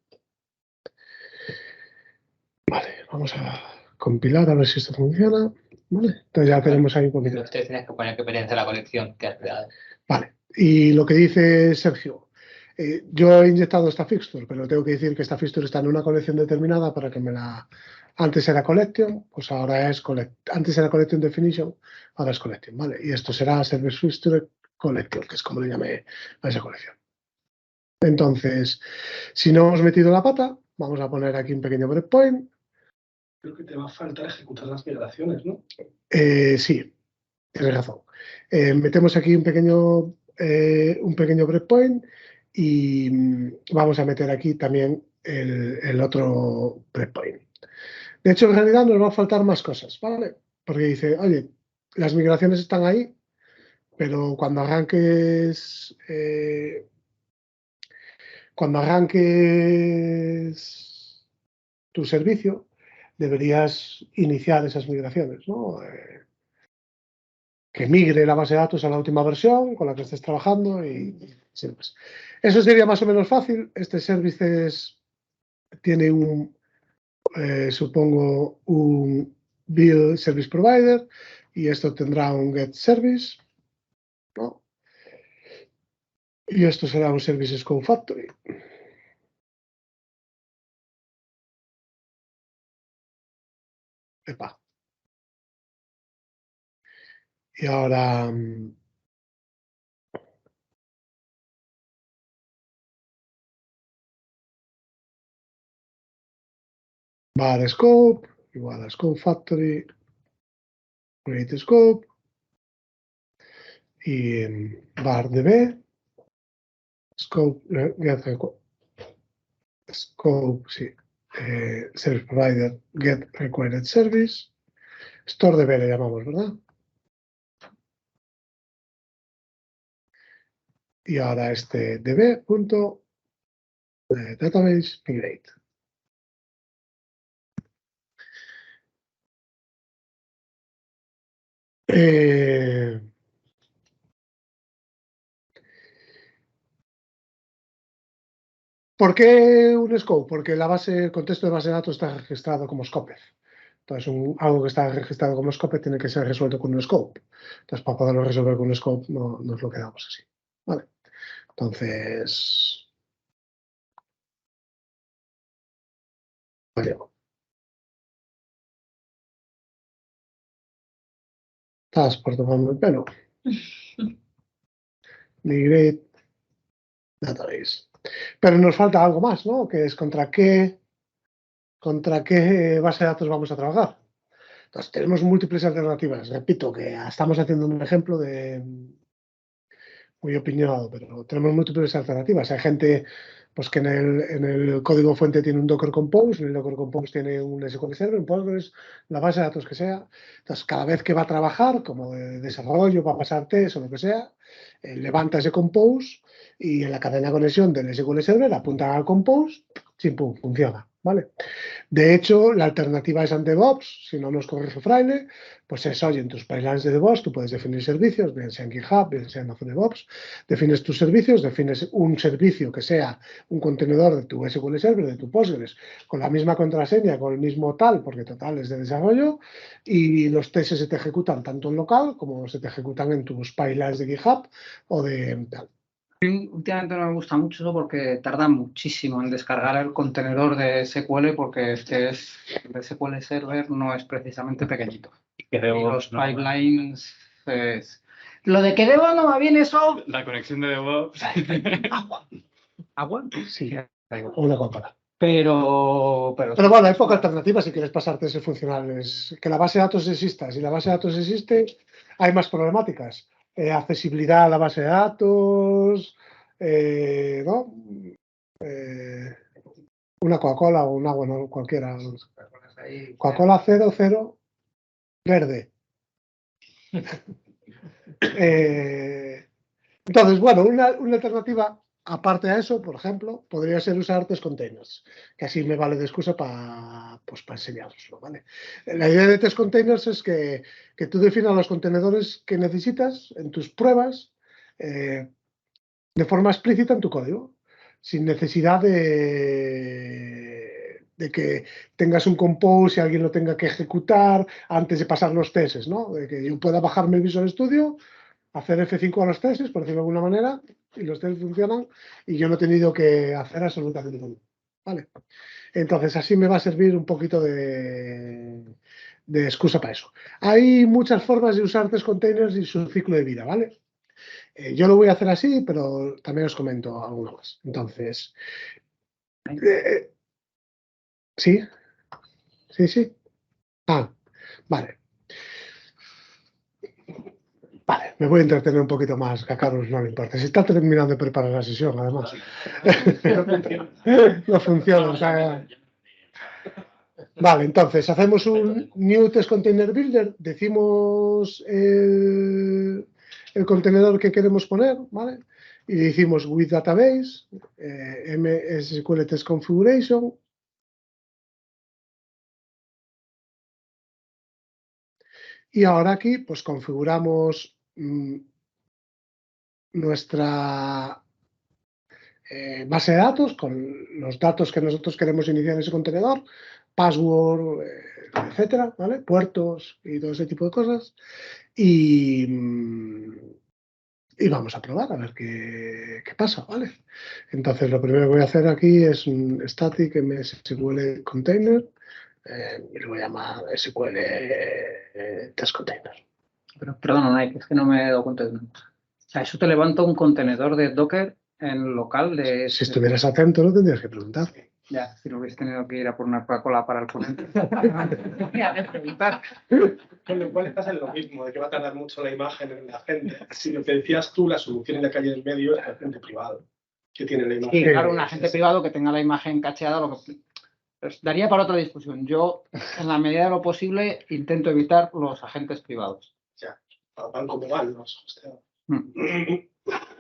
Vale, vamos a compilar a ver si esto funciona. Vale, entonces ya tenemos ahí un poquito. Usted tienes que poner que pertenece a la colección que has creado. Vale, y lo que dice Sergio, yo he inyectado esta fixture, pero tengo que decir que esta fixture está en una colección determinada para que me la... Antes era collection, pues ahora es antes era collection definition, ahora es collection, ¿vale? Y esto será service fixture collection, que es como le llamé a esa colección. Entonces, si no hemos metido la pata, vamos a poner aquí un pequeño breakpoint. Creo que te va a faltar ejecutar las migraciones, ¿no? Sí, tienes razón. Metemos aquí un pequeño breakpoint y vamos a meter aquí también el otro breakpoint. De hecho, en realidad nos va a faltar más cosas, ¿vale? Porque dice, oye, las migraciones están ahí, pero cuando arranques tu servicio, deberías iniciar esas migraciones, ¿no? Que migre la base de datos a la última versión con la que estés trabajando y sin más. Eso sería más o menos fácil. Este services tiene supongo, un build service provider y esto tendrá un get service, ¿no? Y esto será un service scope factory. Epa. Y ahora var scope igual a scope factory, create scope y var db scope get scope, sí, service provider get required service, store db le llamamos, ¿verdad? Y ahora este db.database migrate. ¿Por qué un scope? Porque el contexto de base de datos está registrado como Scoped. Entonces, algo que está registrado como Scoped tiene que ser resuelto con un scope. Entonces, para poderlo resolver con un scope, no nos lo quedamos así. Vale. Entonces, vale. Estás por tomarme el pelo. Migrate database. Pero nos falta algo más, ¿no? Que es contra qué base de datos vamos a trabajar. Entonces, tenemos múltiples alternativas. Repito que estamos haciendo un ejemplo muy opinionado, pero tenemos múltiples alternativas. Hay gente pues, que en el código fuente tiene un Docker Compose, en el Docker Compose tiene un SQL Server, un Postgres, la base de datos que sea. Entonces, cada vez que va a trabajar, como de desarrollo, va a pasar test o lo que sea, levanta ese Compose y en la cadena de conexión del SQL Server apunta al Compose, pum, funciona, ¿vale? De hecho, la alternativa es en DevOps, si no nos corrige Fraile, pues es, oye, en tus pipelines de DevOps tú puedes definir servicios, bien sea en GitHub, bien sea en Azure DevOps, defines tus servicios, defines un servicio que sea un contenedor de tu SQL Server, de tu Postgres, con la misma contraseña, con el mismo tal, porque total es de desarrollo, y los tests se te ejecutan tanto en local como se te ejecutan en tus pipelines de GitHub o de tal. Últimamente no me gusta mucho eso porque tarda muchísimo en descargar el contenedor de SQL porque el SQL Server no es precisamente pequeñito. Que Y DevOps, los no, pipelines es... Lo de que DevOps no va bien eso... la conexión de DevOps. ¿Agua? Sí, una Coca-Cola. Pero Bueno, hay poca alternativa si quieres pasar testes funcionales. Que la base de datos exista. Si la base de datos existe, hay más problemáticas. Accesibilidad a la base de datos, ¿no? Una Coca-Cola o un agua, no, cualquiera. Coca-Cola 00 verde. Entonces, bueno, una alternativa, aparte de eso, por ejemplo, podría ser usar test containers, que así me vale de excusa para enseñaroslo, ¿vale? La idea de test containers es que tú definas los contenedores que necesitas en tus pruebas de forma explícita en tu código, sin necesidad de que tengas un compose y alguien lo tenga que ejecutar antes de pasar los tests, ¿no? De que yo pueda bajarme el Visual Studio, hacer F5 a los tests, por decirlo de alguna manera, y los tests funcionan y yo no he tenido que hacer absolutamente nada. ¿Vale? Entonces, así me va a servir un poquito de excusa para eso. Hay muchas formas de usar test containers y su ciclo de vida, ¿vale? Yo lo voy a hacer así, pero también os comento alguna más. Entonces, ¿sí? ¿Sí? Ah, vale. Vale, me voy a entretener un poquito más, que a Carlos no le importa. Si está terminando de preparar la sesión, además. No funciona. O sea... Vale, entonces hacemos un new test container builder, decimos el contenedor que queremos poner, ¿vale? Y decimos with database, MSQL test configuration. Y ahora aquí, pues configuramos nuestra base de datos con los datos que nosotros queremos iniciar en ese contenedor, password, etcétera, ¿vale? Puertos y todo ese tipo de cosas. Y vamos a probar a ver qué pasa, ¿vale? Entonces, lo primero que voy a hacer aquí es un static MSQL container y lo voy a llamar SQL test container. Pero, perdona, Nike, es que no me he dado cuenta de una cosa. O sea, eso te levanta un contenedor de Docker en local de... Si estuvieras atento, no tendrías que preguntar. Ya, si no hubiese tenido que ir a por una Coca-Cola para el ponente. Con lo cual estás en lo mismo, de que va a tardar mucho la imagen en la gente. Si lo que decías tú, la solución en la calle del medio es el agente privado, que tiene la imagen. Sí, claro, un agente privado que tenga la imagen cacheada, lo que... Pues daría para otra discusión. Yo, en la medida de lo posible, intento evitar los agentes privados. Ya, van como van los hosteos.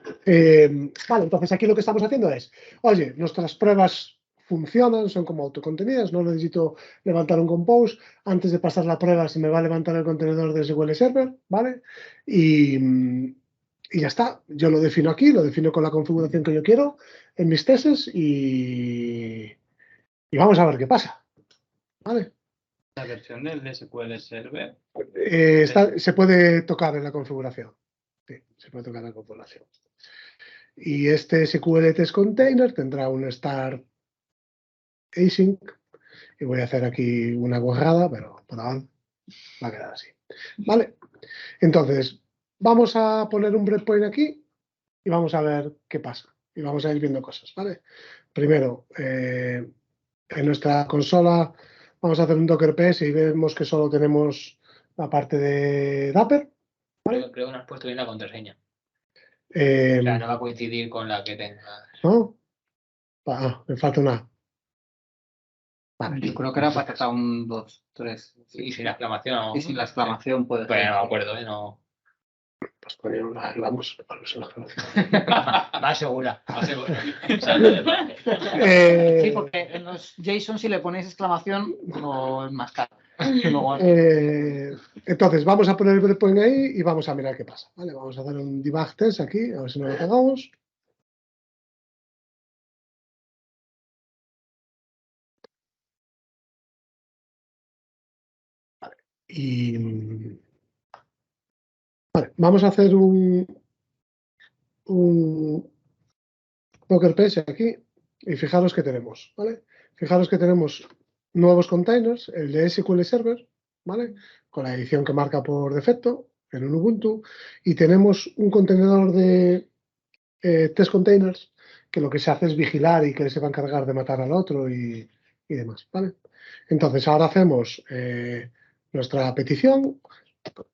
Vale, entonces aquí lo que estamos haciendo es, oye, nuestras pruebas funcionan, son como autocontenidas, no necesito levantar un compose, antes de pasar la prueba se me va a levantar el contenedor de SQL Server, ¿vale? Y ya está, yo lo defino aquí, lo defino con la configuración que yo quiero en mis tests y vamos a ver qué pasa, ¿vale? La versión del SQL Server. Se puede tocar en la configuración, sí, se puede tocar en la configuración. Y este SQL Test Container tendrá un start async. Y voy a hacer aquí una guarrada, pero por ahora va a quedar así. ¿Vale? Entonces, vamos a poner un breakpoint aquí y vamos a ver qué pasa. Y vamos a ir viendo cosas, ¿vale? Primero, en nuestra consola vamos a hacer un Docker PS y vemos que solo tenemos la parte de Dapper. Creo que no has puesto bien la contraseña. Eh, O sea, no va a coincidir con la que tengas. ¿No? Me falta una. Vale. Yo creo que era patata 1, 2, 3. Y sin la exclamación. ¿no? Y sin la exclamación puede Pero ser. no me acuerdo, ¿eh? No. Pues ponemos vamos a la Más segura. Más segura. Sí, porque en los JSON si le ponéis exclamación lo enmascara. Entonces vamos a poner el breakpoint ahí y vamos a mirar qué pasa. ¿Vale? Vamos a hacer un debug test aquí, a ver si no lo pegamos. Vale. Vale, vamos a hacer un Docker PS aquí y fijaros que tenemos, ¿vale? Fijaros que tenemos nuevos containers, el de SQL Server, ¿vale? Con la edición que marca por defecto en un Ubuntu y tenemos un contenedor de test containers que lo que se hace es vigilar y que se va a encargar de matar al otro y demás, ¿vale? Entonces ahora hacemos nuestra petición,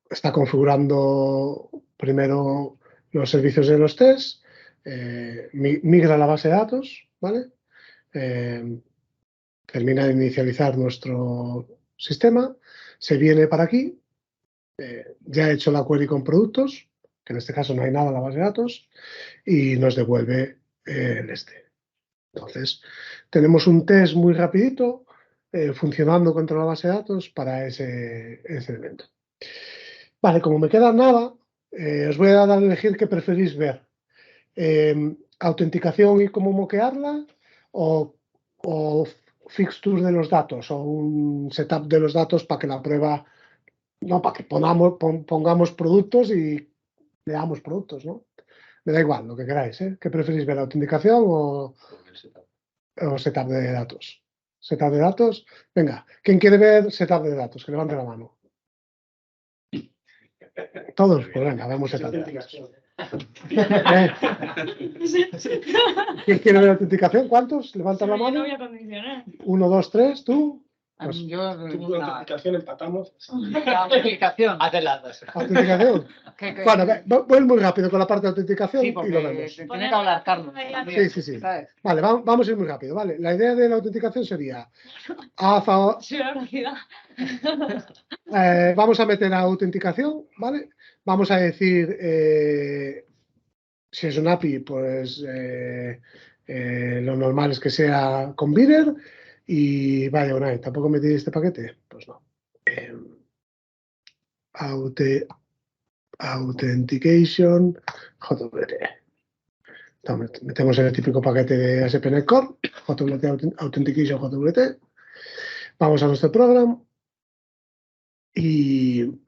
está configurando primero los servicios de los tests, migra la base de datos, ¿vale? Termina de inicializar nuestro sistema, se viene para aquí, ya he hecho la query con productos, que en este caso no hay nada en la base de datos, y nos devuelve el este. Entonces, tenemos un test muy rapidito funcionando contra la base de datos para ese elemento. Vale, como me queda nada, os voy a dar a elegir qué preferís ver. Autenticación y cómo moquearla o fixture de los datos o un setup de los datos para que la prueba, no, para que pongamos productos y leamos productos, ¿no? Me da igual, lo que queráis, ¿eh? ¿Qué preferís ver, autenticación o setup de datos? Setup de datos. Venga, ¿quién quiere ver setup de datos? Que levante la mano. Todos, pues venga, vemos setup de datos. ¿Quién quiere ver autenticación? ¿Cuántos? Levanta la No mano. voy a condicionar. 1, 2, 3, ¿tú? Pues, Yo, Tú con la autenticación empatamos. la autenticación. Hacen las dos. ¿autenticación? Bueno, voy muy rápido con la parte de autenticación Sí, y porque lo vemos. tiene que hablar Carlos. Sí, sí, sí. ¿Sabes? Vale, vamos a ir muy rápido. Vale, la idea de la autenticación sería, Sí, la velocidad. vamos a meter autenticación, ¿vale? Vamos a decir, si es un API, pues lo normal es que sea con Bearer y vaya, una vez, ¿tampoco metí este paquete? Pues no. Authentication JWT. Metemos el típico paquete de ASP.NET Core, JWT Authentication JWT. Vamos a nuestro programa y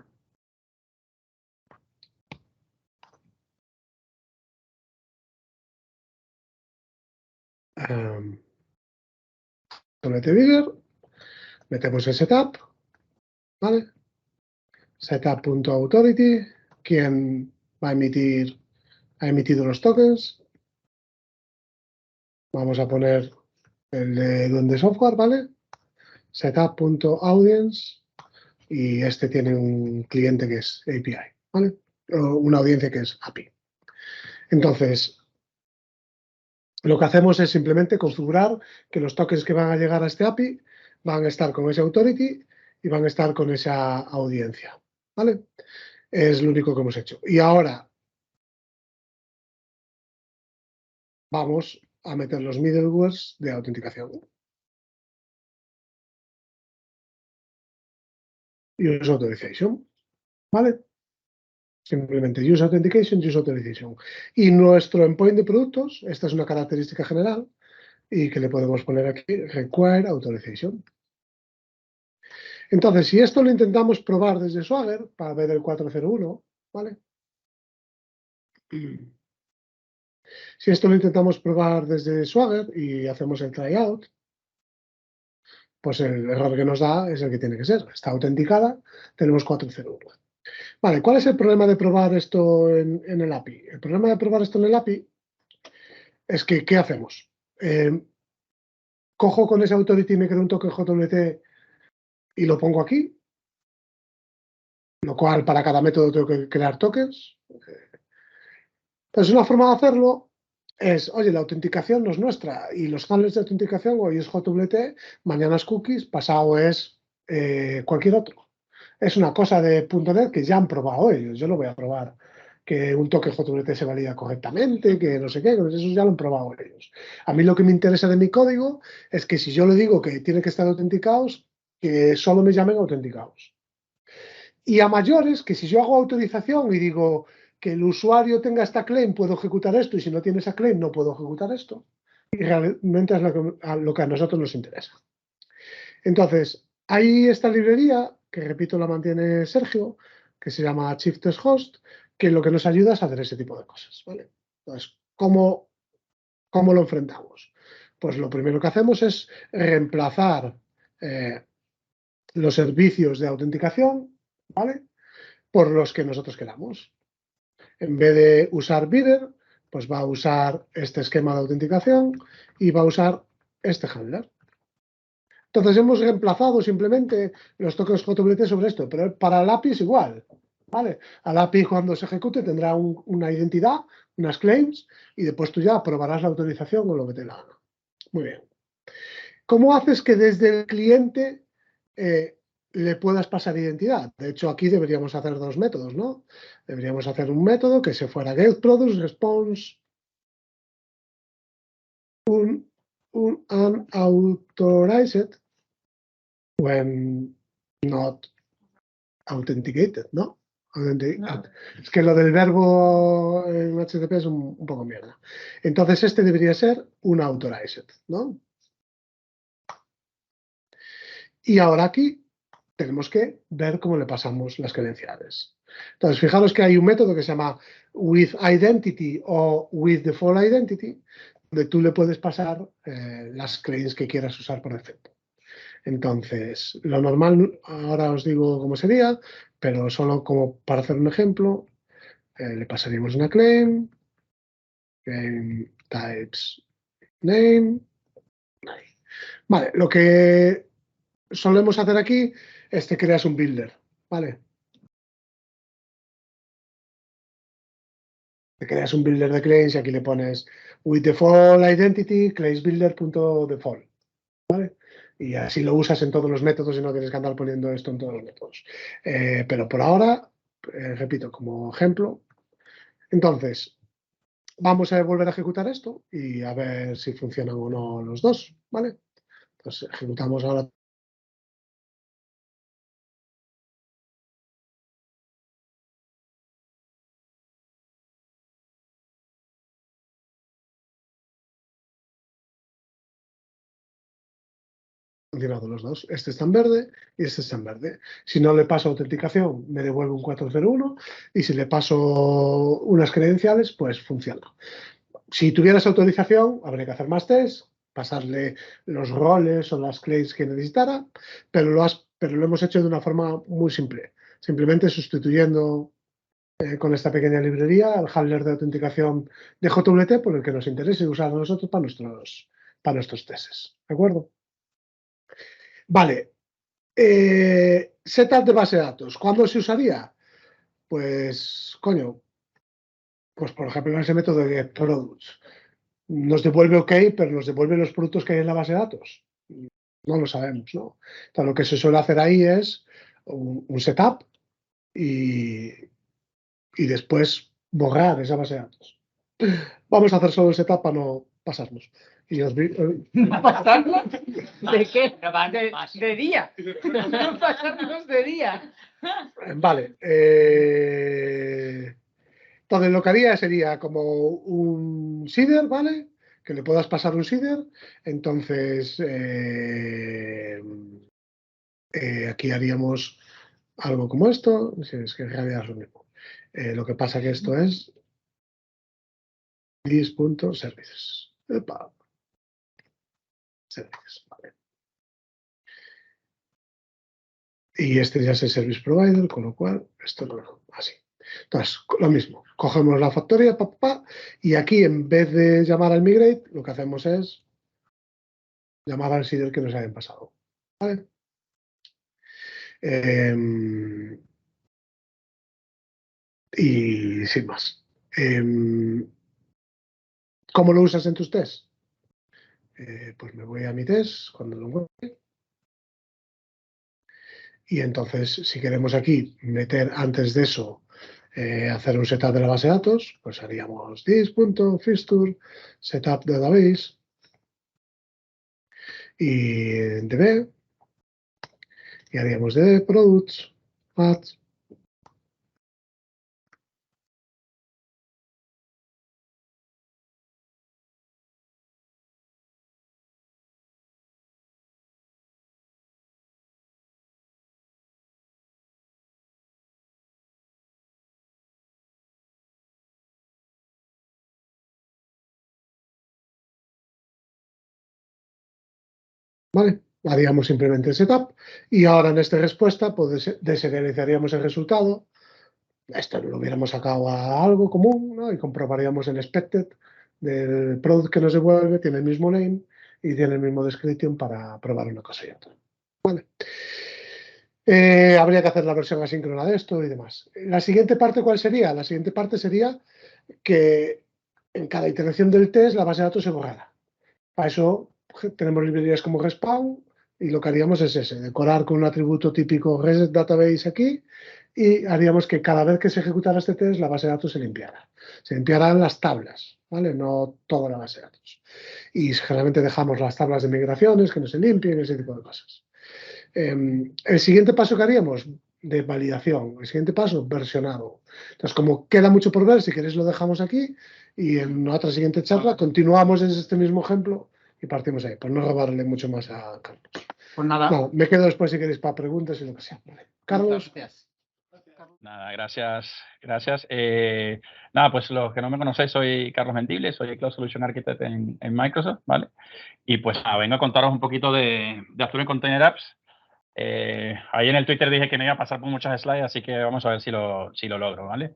Bigger, metemos el setup, ¿vale? Setup.authority, quien va a emitir, ha emitido los tokens. Vamos a poner el de Duende Software, ¿vale? Setup.audience y este tiene un cliente que es API, ¿vale? O una audiencia que es API. Entonces, lo que hacemos es simplemente configurar que los tokens que van a llegar a este API van a estar con ese authority y van a estar con esa audiencia, ¿vale? Es lo único que hemos hecho. Y ahora, vamos a meter los middlewares de autenticación. Use Authorization, ¿vale? Simplemente Use Authentication, Use Authorization. Y nuestro endpoint de productos, esta es una característica general, y que le podemos poner aquí, Require Authorization. Entonces, si esto lo intentamos probar desde Swagger, para ver el 401, ¿vale? Si esto lo intentamos probar desde Swagger y hacemos el tryout, pues el error que nos da es el que tiene que ser. Está autenticada, tenemos 401. Vale, ¿cuál es el problema de probar esto en el API? El problema de probar esto en el API es que, ¿qué hacemos? Cojo con ese authority, me creo un token JWT y lo pongo aquí, lo cual para cada método tengo que crear tokens. Entonces, una forma de hacerlo es, oye, la autenticación no es nuestra y los handlers de autenticación hoy es JWT, mañana es cookies, pasado es cualquier otro. Es una cosa de .NET que ya han probado ellos. Yo lo voy a probar. Que un token JWT se valida correctamente, que no sé qué, eso ya lo han probado ellos. A mí lo que me interesa de mi código es que si yo le digo que tiene que estar autenticados, que solo me llamen autenticados. Y a mayores, que si yo hago autorización y digo que el usuario tenga esta claim, puedo ejecutar esto, y si no tiene esa claim, no puedo ejecutar esto. Y realmente es lo que a nosotros nos interesa. Entonces, hay esta librería, que repito la mantiene Sergio, que se llama Chief Test Host, que lo que nos ayuda es a hacer ese tipo de cosas, ¿vale? Entonces, ¿cómo lo enfrentamos? Pues lo primero que hacemos es reemplazar los servicios de autenticación, ¿vale?, por los que nosotros queramos. En vez de usar Bidder, pues va a usar este esquema de autenticación y va a usar este handler. Entonces hemos reemplazado simplemente los tokens JWT sobre esto, pero para el API es igual, ¿vale? Al API cuando se ejecute tendrá una identidad, unas claims, y después tú ya aprobarás la autorización o lo que te la haga. Muy bien. ¿Cómo haces que desde el cliente le puedas pasar identidad? De hecho, aquí deberíamos hacer dos métodos, ¿no? Deberíamos hacer un método que se fuera getProductResponse, un unauthorized when not authenticated, ¿no? Es que lo del verbo en HTTP es un poco mierda. Entonces este debería ser unauthorized, ¿no? Y ahora aquí tenemos que ver cómo le pasamos las credenciales. Entonces, fijaros que hay un método que se llama withIdentity o withDefaultIdentity, donde tú le puedes pasar las claims que quieras usar por defecto. Entonces, lo normal, ahora os digo cómo sería, pero solo como para hacer un ejemplo, le pasaríamos una claim types name. Vale, lo que solemos hacer aquí es que creas un builder, ¿vale? Te creas un builder de claims y aquí le pones with default identity claimsbuilder.default, ¿vale? Y así lo usas en todos los métodos y no tienes que andar poniendo esto en todos los métodos. Pero por ahora, repito, como ejemplo, entonces, vamos a volver a ejecutar esto y a ver si funcionan o no los dos, ¿vale? Entonces, ejecutamos ahora. Funcionado los dos. Este está en verde y este está en verde. Si no le paso autenticación, me devuelve un 401 y si le paso unas credenciales, pues funciona. Si tuvieras autorización, habría que hacer más test, pasarle los roles o las claims que necesitara, pero lo hemos hecho de una forma muy simple. Simplemente sustituyendo con esta pequeña librería el handler de autenticación de JWT por el que nos interese usar a nosotros para nuestros tests. ¿De acuerdo? Vale. Setup de base de datos. ¿Cuándo se usaría? Pues, coño, pues por ejemplo en ese método de getProducts. Nos devuelve OK, pero nos devuelve los productos que hay en la base de datos. No lo sabemos, ¿no? Entonces, lo que se suele hacer ahí es un setup y después borrar esa base de datos. Vamos a hacer solo el setup para no pasarnos. Y os ¿Pasarnos? ¿De qué? Pero van De, más. de día. Pasarnos de día. Vale. Entonces lo que haría sería como un seeder, ¿vale? Que le puedas pasar un seeder. Entonces aquí haríamos algo como esto. Si es que en realidad es lo mismo. Lo que pasa que esto es this.services. Epa. Services, vale. Y este ya es el service provider, con lo cual esto no, así. Entonces, lo mismo, cogemos la factoría, y aquí en vez de llamar al migrate, lo que hacemos es llamar al seeder que nos hayan pasado. ¿Vale? Y sin más. ¿Cómo lo usas en tus tests? Pues me voy a mi test cuando lo encuentre. Y entonces, si queremos aquí meter antes de eso, hacer un setup de la base de datos, pues haríamos this.fixture setup database y db, y haríamos de products add ¿vale? Haríamos simplemente el setup y ahora en esta respuesta pues, deserializaríamos el resultado. Esto lo hubiéramos sacado a algo común, ¿no? Y comprobaríamos el expected del product que nos devuelve, tiene el mismo name y tiene el mismo description para probar una cosa y otra. ¿Vale? Habría que hacer la versión asíncrona de esto y demás. La siguiente parte, ¿cuál sería? La siguiente parte sería que en cada iteración del test la base de datos se borrara. Para eso tenemos librerías como Respawn y lo que haríamos es ese, decorar con un atributo típico reset database aquí y haríamos que cada vez que se ejecutara este test la base de datos se limpiara. Se limpiarán las tablas, ¿vale? No toda la base de datos. Y generalmente dejamos las tablas de migraciones que no se limpien, ese tipo de cosas. El siguiente paso que haríamos de validación, el siguiente paso, versionado. Entonces, como queda mucho por ver, si queréis lo dejamos aquí y en otra siguiente charla continuamos en este mismo ejemplo y partimos ahí, por no robarle mucho más a Carlos. Pues nada. No, me quedo después si queréis para preguntas y lo que sea. Vale. Carlos. Gracias. Nada, gracias. Nada, pues los que no me conocéis, soy Carlos Mentible, soy Cloud Solution Architect en Microsoft, ¿vale? Y pues vengo a contaros un poquito de Azure Container Apps. Ahí en el Twitter dije que no iba a pasar por muchas slides, así que vamos a ver si lo logro, ¿vale?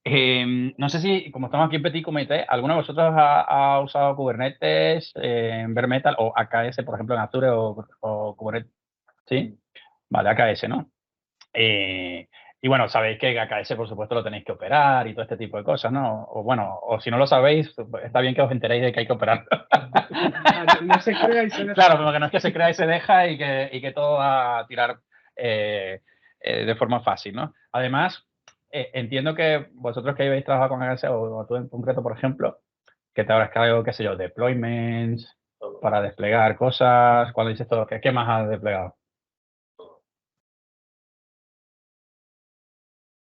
No sé si, como estamos aquí en Petit Comité, ¿alguno de vosotros ha usado Kubernetes en Bare Metal o AKS, por ejemplo, en Azure o Kubernetes? ¿Sí? Vale, AKS, ¿no? Y bueno, sabéis que AKS, por supuesto, lo tenéis que operar y todo este tipo de cosas, ¿no? O bueno, o si no lo sabéis, está bien que os enteréis de que hay que operar. No se crea y se deja. Claro, como que no es que se crea y se deja y que todo va a tirar de forma fácil, ¿no? Además, entiendo que vosotros que habéis trabajado con AKS, o tú en concreto, por ejemplo, que te habrás cargado, qué sé yo, deployments para desplegar cosas. Cuando dices todo, ¿qué más has desplegado?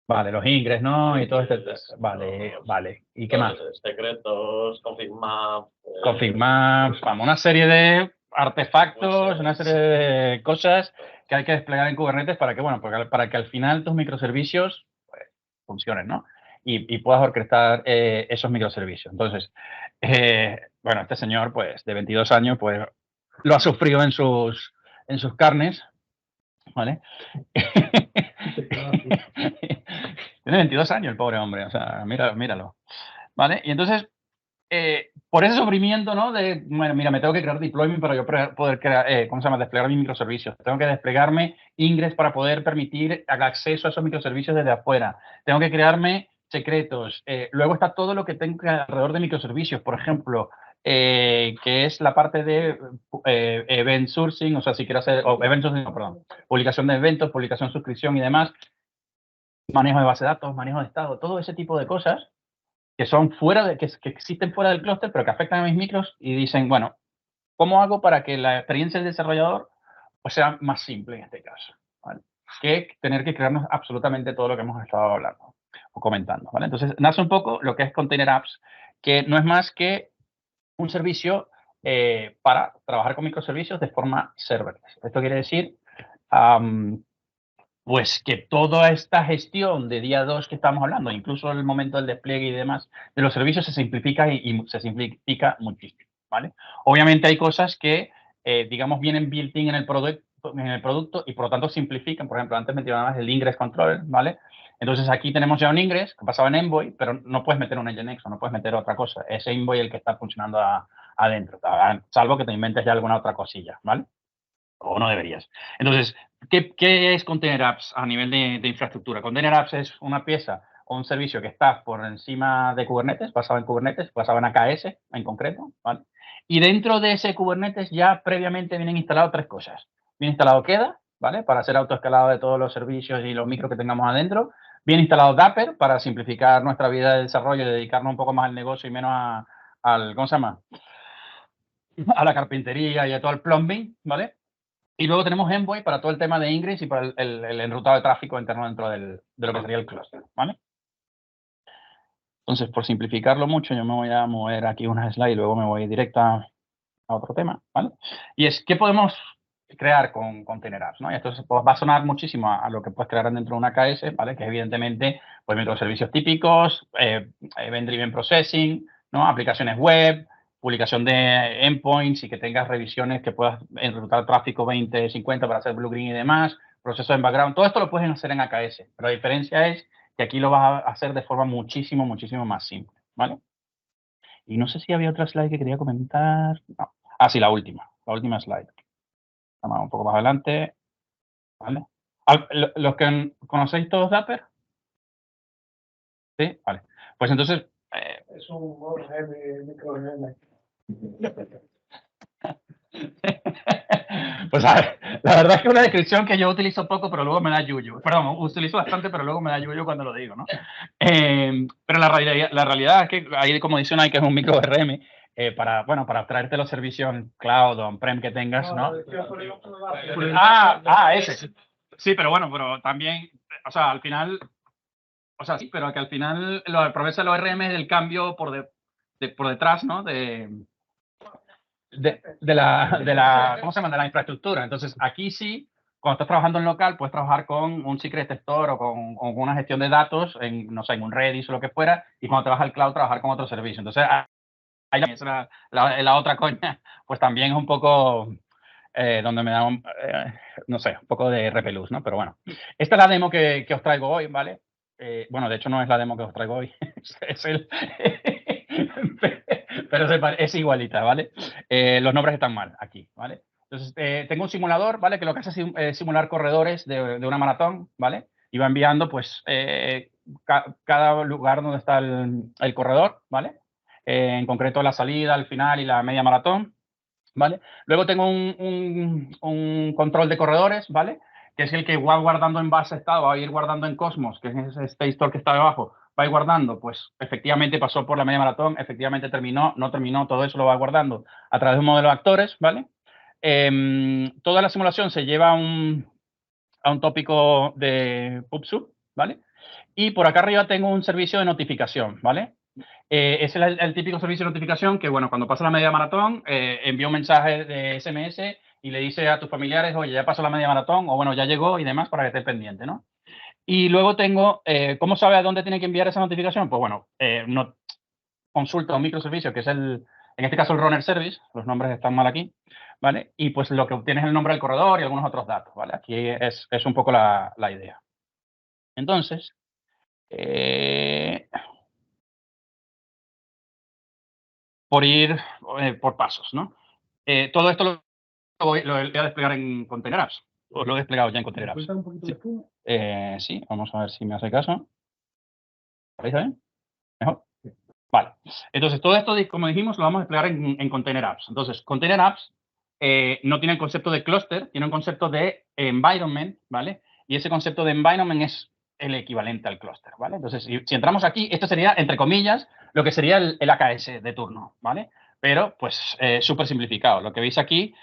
Vale, los ingres, ¿no? Y todo este... Vale. ¿Y qué más? Secretos, config-map. Config-map, vamos, una serie de artefactos, una serie de cosas que hay que desplegar en Kubernetes para que, bueno, para que al final tus microservicios pues, funcionen, ¿no? Y puedas orquestar esos microservicios. Entonces, bueno, este señor, pues, de 22 años, pues, lo ha sufrido en sus carnes, ¿vale? Tiene 22 años el pobre hombre, o sea, míralo. ¿Vale? Y entonces, por ese sufrimiento, ¿no? De, bueno, mira, me tengo que crear deployment para yo poder crear, desplegar mis microservicios. Tengo que desplegarme ingress para poder permitir el acceso a esos microservicios desde afuera. Tengo que crearme secretos. Luego está todo lo que tengo alrededor de microservicios. Por ejemplo, que es la parte de event sourcing, o sea, si quiero hacer, event sourcing, no, perdón, publicación de eventos, publicación, suscripción y demás, manejo de base de datos, manejo de estado, todo ese tipo de cosas que son que existen fuera del clúster, pero que afectan a mis micros y dicen, bueno, ¿cómo hago para que la experiencia del desarrollador pues, sea más simple en este caso? ¿Vale? Que tener que crearnos absolutamente todo lo que hemos estado hablando o comentando. ¿Vale? Entonces, nace un poco lo que es Container Apps, que no es más que un servicio para trabajar con microservicios de forma serverless. Esto quiere decir pues que toda esta gestión de día 2 que estamos hablando, incluso el momento del despliegue y demás, de los servicios se simplifica y se simplifica muchísimo, ¿vale? Obviamente hay cosas que, digamos, vienen built-in en el producto y por lo tanto simplifican. Por ejemplo, antes mencionabas el Ingress Controller, ¿vale? Entonces aquí tenemos ya un Ingress que pasaba en Envoy, pero no puedes meter un Nginx o no puedes meter otra cosa. Es Envoy el que está funcionando adentro, salvo que te inventes ya alguna otra cosilla, ¿vale? O no deberías. Entonces, ¿qué es Container Apps a nivel de infraestructura? Container Apps es una pieza o un servicio que está por encima de Kubernetes, basado en Kubernetes, basado en AKS en concreto, ¿vale? Y dentro de ese Kubernetes ya previamente vienen instaladas 3 cosas. Viene instalado Queda, ¿vale? Para hacer autoescalado de todos los servicios y los micros que tengamos adentro. Viene instalado Dapper para simplificar nuestra vida de desarrollo y dedicarnos un poco más al negocio y menos al, ¿cómo se llama? A la carpintería y a todo el plumbing, ¿vale? Y luego tenemos Envoy para todo el tema de Ingress y para el enrutado de tráfico interno dentro de lo que sería el clúster, ¿vale? Entonces, por simplificarlo mucho, yo me voy a mover aquí unas slides y luego me voy directa a otro tema, ¿vale? Y es, ¿qué podemos crear con Container Apps, ¿no? Y esto pues, va a sonar muchísimo a lo que puedes crear dentro de una AKS, ¿vale? Que evidentemente, pues microservicios típicos, event-driven processing, ¿no? Aplicaciones web, publicación de endpoints y que tengas revisiones que puedas enrutar tráfico 20, 50 para hacer blue-green y demás, procesos en background, todo esto lo puedes hacer en AKS, pero la diferencia es que aquí lo vas a hacer de forma muchísimo más simple, ¿vale? Y no sé si había otra slide que quería comentar. No. Ah, sí, la última slide. Vamos un poco más adelante, ¿vale? ¿Los que conocéis todos Dapper? ¿Sí? Vale. Pues entonces... Es un ORM, micro-ORM. Pues a ver, la verdad es que una descripción que yo utilizo poco, pero luego me da yuyu. Perdón, utilizo bastante, pero luego me da yuyu cuando lo digo, ¿no? Pero la realidad es que ahí como dice Unai, que es un micro ORM, para traerte los servicios en cloud o on-prem que tengas, ¿no? Ese. Sí, pero bueno, pero también, o sea, al final, o sea, sí, pero que al final el progreso del ORM es el cambio por detrás, ¿no? De la, ¿cómo se llama? De la infraestructura. Entonces, aquí sí, cuando estás trabajando en local, puedes trabajar con un Secret Store o con una gestión de datos, no sé, en un Redis o lo que fuera, y cuando te vas al cloud, trabajar con otro servicio. Entonces, ahí es la otra coña, pues también es un poco donde me da, no sé, un poco de repelús, ¿no? Pero bueno, esta es la demo que os traigo hoy, ¿vale? Bueno, de hecho no es la demo que os traigo hoy, es el... pero es igualita, ¿vale? Los nombres están mal aquí, ¿vale? Entonces, tengo un simulador, ¿vale? Que lo que hace es simular corredores de una maratón, ¿vale? Y va enviando, pues, cada lugar donde está el corredor, ¿vale? En concreto la salida, el final y la media maratón, ¿vale? Luego tengo un control de corredores, ¿vale? Que es el que va guardando en base estado, va a ir guardando en Cosmos, que es ese State Store que está debajo, va a ir guardando, pues efectivamente pasó por la media maratón, efectivamente terminó, no terminó, todo eso lo va guardando a través de un modelo de actores, ¿vale? Toda la simulación se lleva a un tópico de PubSub, ¿vale? Y por acá arriba tengo un servicio de notificación, ¿vale? Es el típico servicio de notificación que, bueno, cuando pasa la media maratón, envía un mensaje de SMS y le dice a tus familiares, oye, ya pasó la media maratón, o bueno, ya llegó y demás para que estés pendiente, ¿no? Y luego tengo, ¿cómo sabe a dónde tiene que enviar esa notificación? Pues bueno, consulta un microservicio que es en este caso el runner service, los nombres están mal aquí, ¿vale? Y pues lo que obtienes es el nombre del corredor y algunos otros datos, ¿vale? Aquí es un poco la idea. Entonces, por ir por pasos, ¿no? Todo esto lo voy a desplegar en Container Apps. Os lo he desplegado ya en Container Apps. Sí, vamos a ver si me hace caso. ¿Veis bien? ¿Mejor? Vale. Entonces, todo esto, como dijimos, lo vamos a desplegar en Container Apps. Entonces, Container Apps no tiene el concepto de cluster, tiene un concepto de environment, ¿vale? Y ese concepto de environment es el equivalente al clúster, ¿vale? Entonces, si entramos aquí, esto sería, entre comillas, lo que sería el AKS de turno, ¿vale? Pero, pues, súper simplificado. Lo que veis aquí,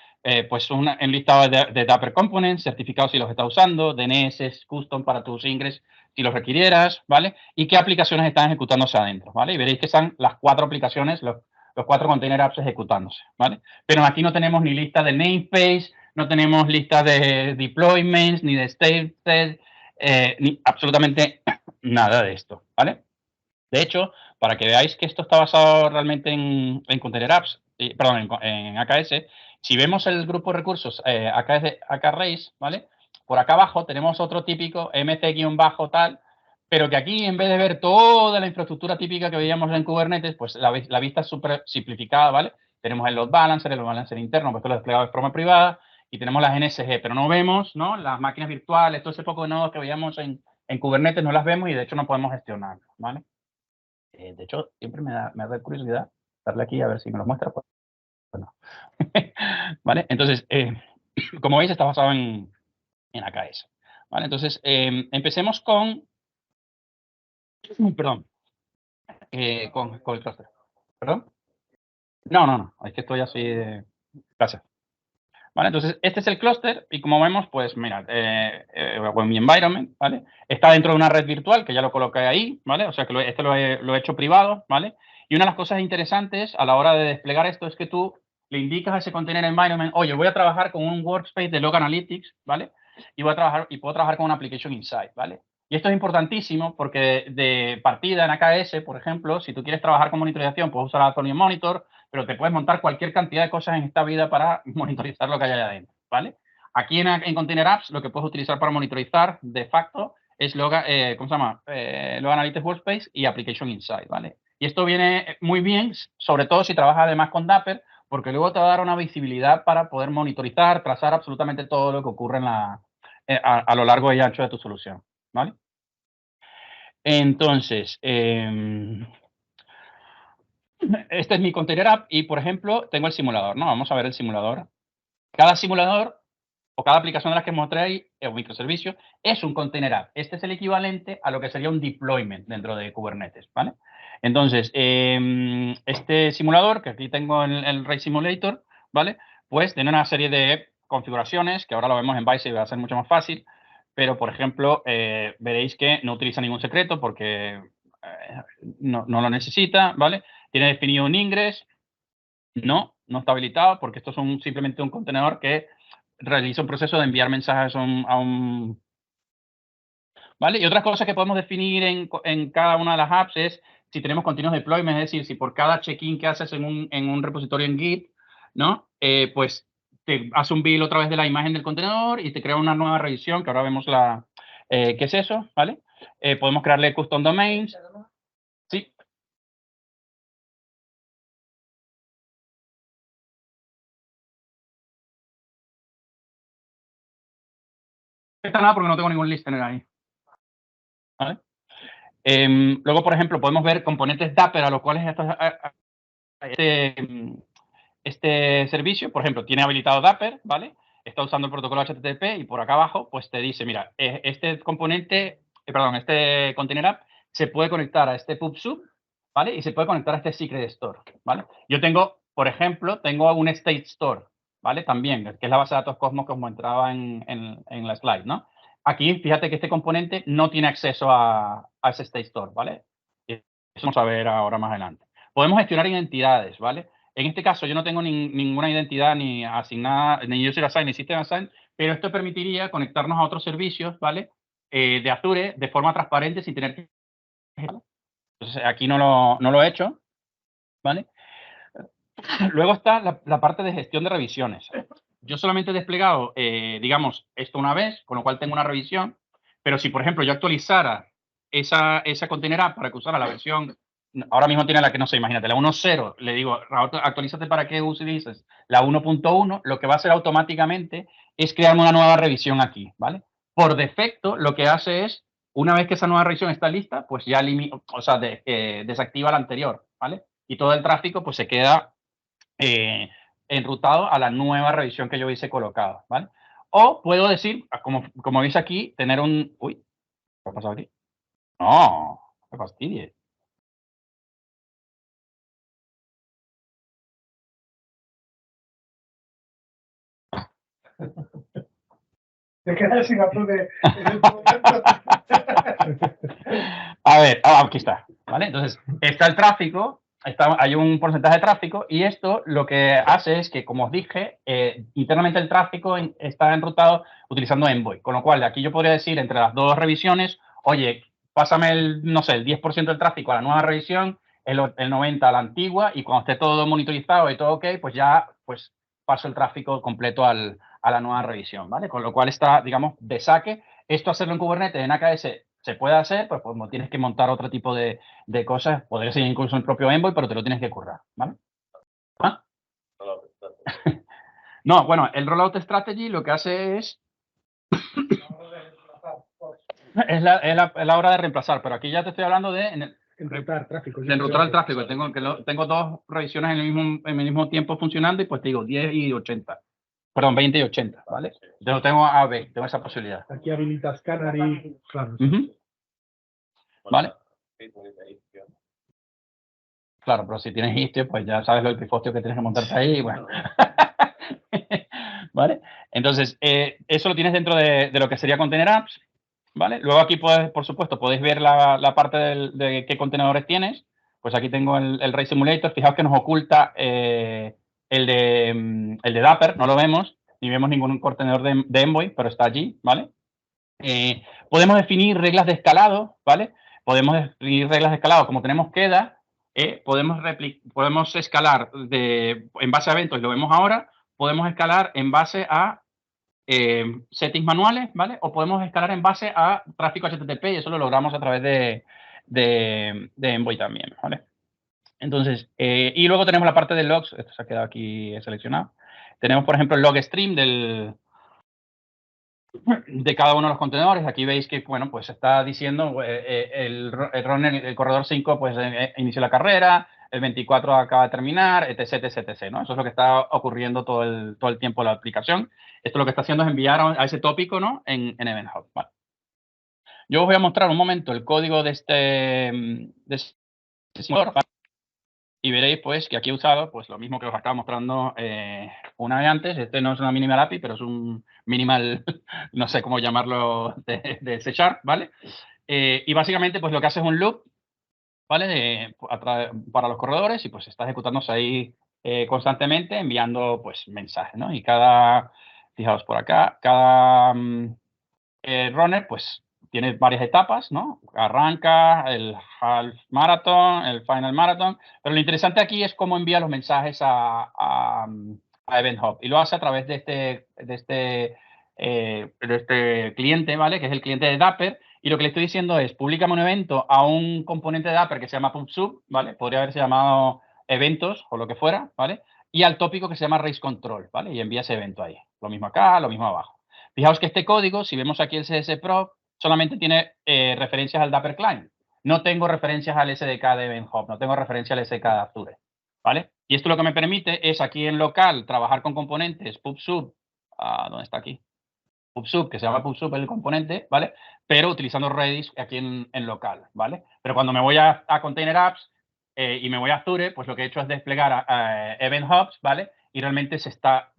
pues, un enlistado de Dapper Components, certificados si los estás usando, DNS custom para tus ingres si los requirieras, ¿vale? Y qué aplicaciones están ejecutándose adentro, ¿vale? Y veréis que están las 4 aplicaciones, los 4 container apps ejecutándose, ¿vale? Pero aquí no tenemos ni lista de namespace, no tenemos lista de deployments, ni de states, ni absolutamente nada de esto, ¿vale? De hecho, para que veáis que esto está basado realmente en Container Apps, perdón, en AKS, si vemos el grupo de recursos AKRace, ¿vale? Por acá abajo tenemos otro típico MC-tal, pero que aquí en vez de ver toda la infraestructura típica que veíamos en Kubernetes, pues la vista es súper simplificada, ¿vale? Tenemos el load balancer interno, pues esto lo desplegado de forma privada, y tenemos las NSG, pero no vemos, ¿no? Las máquinas virtuales, todo ese poco de nodos que veíamos en Kubernetes no las vemos y de hecho no podemos gestionarlas, ¿vale? De hecho, siempre me da curiosidad darle aquí a ver si me lo muestra. Pues, bueno. ¿Vale? Entonces, como veis, está basado en AKS. ¿Vale? Entonces, empecemos con... Perdón. Con el clúster. ¿Perdón? No. Es que estoy así de... Gracias. ¿Vale? Entonces, este es el clúster y como vemos, pues mira, mi environment, ¿vale? Está dentro de una red virtual que ya lo coloqué ahí, ¿vale? O sea que este lo he hecho privado, ¿vale? Y una de las cosas interesantes a la hora de desplegar esto es que tú le indicas a ese container environment, oye, voy a trabajar con un workspace de Log Analytics, ¿vale? Y puedo trabajar con una application insight, ¿vale? Y esto es importantísimo porque de partida en AKS, por ejemplo, si tú quieres trabajar con monitorización, puedes usar Antonio Monitor, pero te puedes montar cualquier cantidad de cosas en esta vida para monitorizar lo que hay allá adentro, ¿vale? Aquí en Container Apps, lo que puedes utilizar para monitorizar de facto es Log Analytics Workspace y Application Insight, ¿vale? Y esto viene muy bien, sobre todo si trabajas además con Dapper, porque luego te va a dar una visibilidad para poder monitorizar, trazar absolutamente todo lo que ocurre a lo largo y ancho de tu solución, ¿vale? Entonces, este es mi container app y, por ejemplo, tengo el simulador, ¿no? Vamos a ver el simulador. Cada simulador o cada aplicación de las que mostré ahí, o microservicio, es un container app. Este es el equivalente a lo que sería un deployment dentro de Kubernetes, ¿vale? Entonces, este simulador, que aquí tengo en el Ray Simulator, ¿vale? Pues tiene una serie de configuraciones, que ahora lo vemos en Bicep y va a ser mucho más fácil, pero, por ejemplo, veréis que no utiliza ningún secreto porque no lo necesita, ¿vale? Tiene definido un ingress, no está habilitado porque esto es simplemente un contenedor que realiza un proceso de enviar mensajes a un ¿vale? Y otras cosas que podemos definir en cada una de las apps es si tenemos continuous deployment, es decir, si por cada check-in que haces en un repositorio en Git, ¿no? Pues te hace un build otra vez de la imagen del contenedor y te crea una nueva revisión, que ahora vemos ¿qué es eso? ¿Vale? Podemos crearle custom domains. Sí. No está nada porque no tengo ningún listener ahí. ¿Vale? Luego, por ejemplo, podemos ver componentes Dapper a los cuales este servicio, por ejemplo, tiene habilitado Dapper, ¿vale? Está usando el protocolo HTTP y por acá abajo, pues te dice, mira, este container app se puede conectar a este PubSub, ¿vale? Y se puede conectar a este Secret Store, ¿vale? Yo tengo, por ejemplo, un State Store, ¿vale? También, que es la base de datos Cosmos como entraba en la slide, ¿no? Aquí, fíjate que este componente no tiene acceso a ese State Store, ¿vale? Eso vamos a ver ahora más adelante. Podemos gestionar identidades, ¿vale? En este caso, yo no tengo ninguna identidad ni asignada, ni user assign, ni system assign, pero esto permitiría conectarnos a otros servicios, ¿vale? De Azure de forma transparente sin tener que... Entonces, aquí no lo he hecho, ¿vale? Luego está la parte de gestión de revisiones. Yo solamente he desplegado, digamos, esto una vez, con lo cual tengo una revisión, pero si, por ejemplo, yo actualizara esa container app para que usara la versión, ahora mismo tiene la que no sé, imagínate, la 1.0, le digo, actualízate para que utilices la 1.1, lo que va a hacer automáticamente es crearme una nueva revisión aquí, ¿vale? Por defecto, lo que hace es, una vez que esa nueva revisión está lista, pues ya desactiva la anterior, ¿vale? Y todo el tráfico, pues se queda enrutado a la nueva revisión que yo hice colocada, ¿vale? O puedo decir, como veis aquí, tener un... Uy, ¿Qué ha pasado aquí? No, qué fastidio. Te quedas sin apunte. A ver, aquí está, ¿vale? Entonces, está el tráfico, hay un porcentaje de tráfico y esto lo que hace es que, como os dije, internamente el tráfico está enrutado utilizando Envoy, con lo cual aquí yo podría decir entre las dos revisiones, oye, pásame no sé, el 10% del tráfico a la nueva revisión, el 90% a la antigua y cuando esté todo monitorizado y todo ok, pues ya pues paso el tráfico completo a la nueva revisión, ¿vale? Con lo cual está, digamos, de saque. Esto hacerlo en Kubernetes, en AKS, se puede hacer, pues como tienes que montar otro tipo de cosas, podría ser incluso el propio Envoy, pero te lo tienes que currar, ¿vale? ¿Ah? No, bueno, el Rollout Strategy lo que hace es la hora de reemplazar, pero aquí ya te estoy hablando de Enrutar tráfico. de enrutar el tráfico. Tengo dos revisiones en el mismo tiempo funcionando y pues te digo 10 y 80. Perdón, 20 y 80, ¿vale? Yo lo tengo A, B, tengo esa posibilidad. Aquí habilitas Canary, claro. ¿Vale? Claro, pero si tienes Istio, pues ya sabes lo del pifostio que tienes que montarte ahí y bueno. ¿Vale? Entonces, eso lo tienes dentro de lo que sería Container Apps, ¿vale? Luego aquí, por supuesto, podéis ver la parte de qué contenedores tienes. Pues aquí tengo el Ray Simulator. Fijaos que nos oculta el de Dapper, no lo vemos, ni vemos ningún contenedor de Envoy, pero está allí, ¿vale? Podemos definir reglas de escalado, ¿vale? Podemos definir reglas de escalado como tenemos queda. Podemos escalar en base a eventos, y lo vemos ahora. Podemos escalar en base a settings manuales, ¿vale? O podemos escalar en base a tráfico HTTP y eso lo logramos a través de Envoy también, ¿vale? Entonces, y luego tenemos la parte de logs, esto se ha quedado aquí seleccionado. Tenemos, por ejemplo, el log stream de cada uno de los contenedores. Aquí veis que, bueno, pues está diciendo el runner, el corredor 5, pues inició la carrera, el 24 acaba de terminar, etc, etc, etc, ¿no? Eso es lo que está ocurriendo todo el tiempo en la aplicación. Esto lo que está haciendo es enviar a ese tópico, ¿no? En Event Hub. Vale. Yo os voy a mostrar un momento el código de este simulador, ¿vale? Y veréis, pues, que aquí he usado, pues, lo mismo que os estaba mostrando una vez antes. Este no es una minimal API, pero es un minimal, no sé cómo llamarlo, de C#, ¿vale? Y básicamente, pues, lo que hace es un loop, ¿vale? Para los corredores y, pues, está ejecutándose ahí constantemente, enviando, pues, mensajes, ¿no? Y fijaos por acá, cada runner, pues, tiene varias etapas, ¿no? Arranca el half marathon, el final marathon, pero lo interesante aquí es cómo envía los mensajes a Event Hub y lo hace a través de este cliente, ¿vale? Que es el cliente de Dapper, y lo que le estoy diciendo es, públicame un evento a un componente de Dapper que se llama PubSub, ¿vale? Podría haberse llamado eventos o lo que fuera, ¿vale? Y al tópico que se llama Race Control, ¿vale? Y envía ese evento ahí. Lo mismo acá, lo mismo abajo. Fijaos que este código, si vemos aquí el CSS-Proc, solamente tiene referencias al Dapper Client. No tengo referencias al SDK de Event Hub, no tengo referencia al SDK de Azure, ¿vale? Y esto lo que me permite es aquí en local trabajar con componentes PubSub, ¿dónde está aquí? PubSub, que se llama PubSub el componente, ¿vale? Pero utilizando Redis aquí en local, ¿vale? Pero cuando me voy a Container Apps y me voy a Azure, pues lo que he hecho es desplegar Event Hubs, ¿vale? Y realmente se está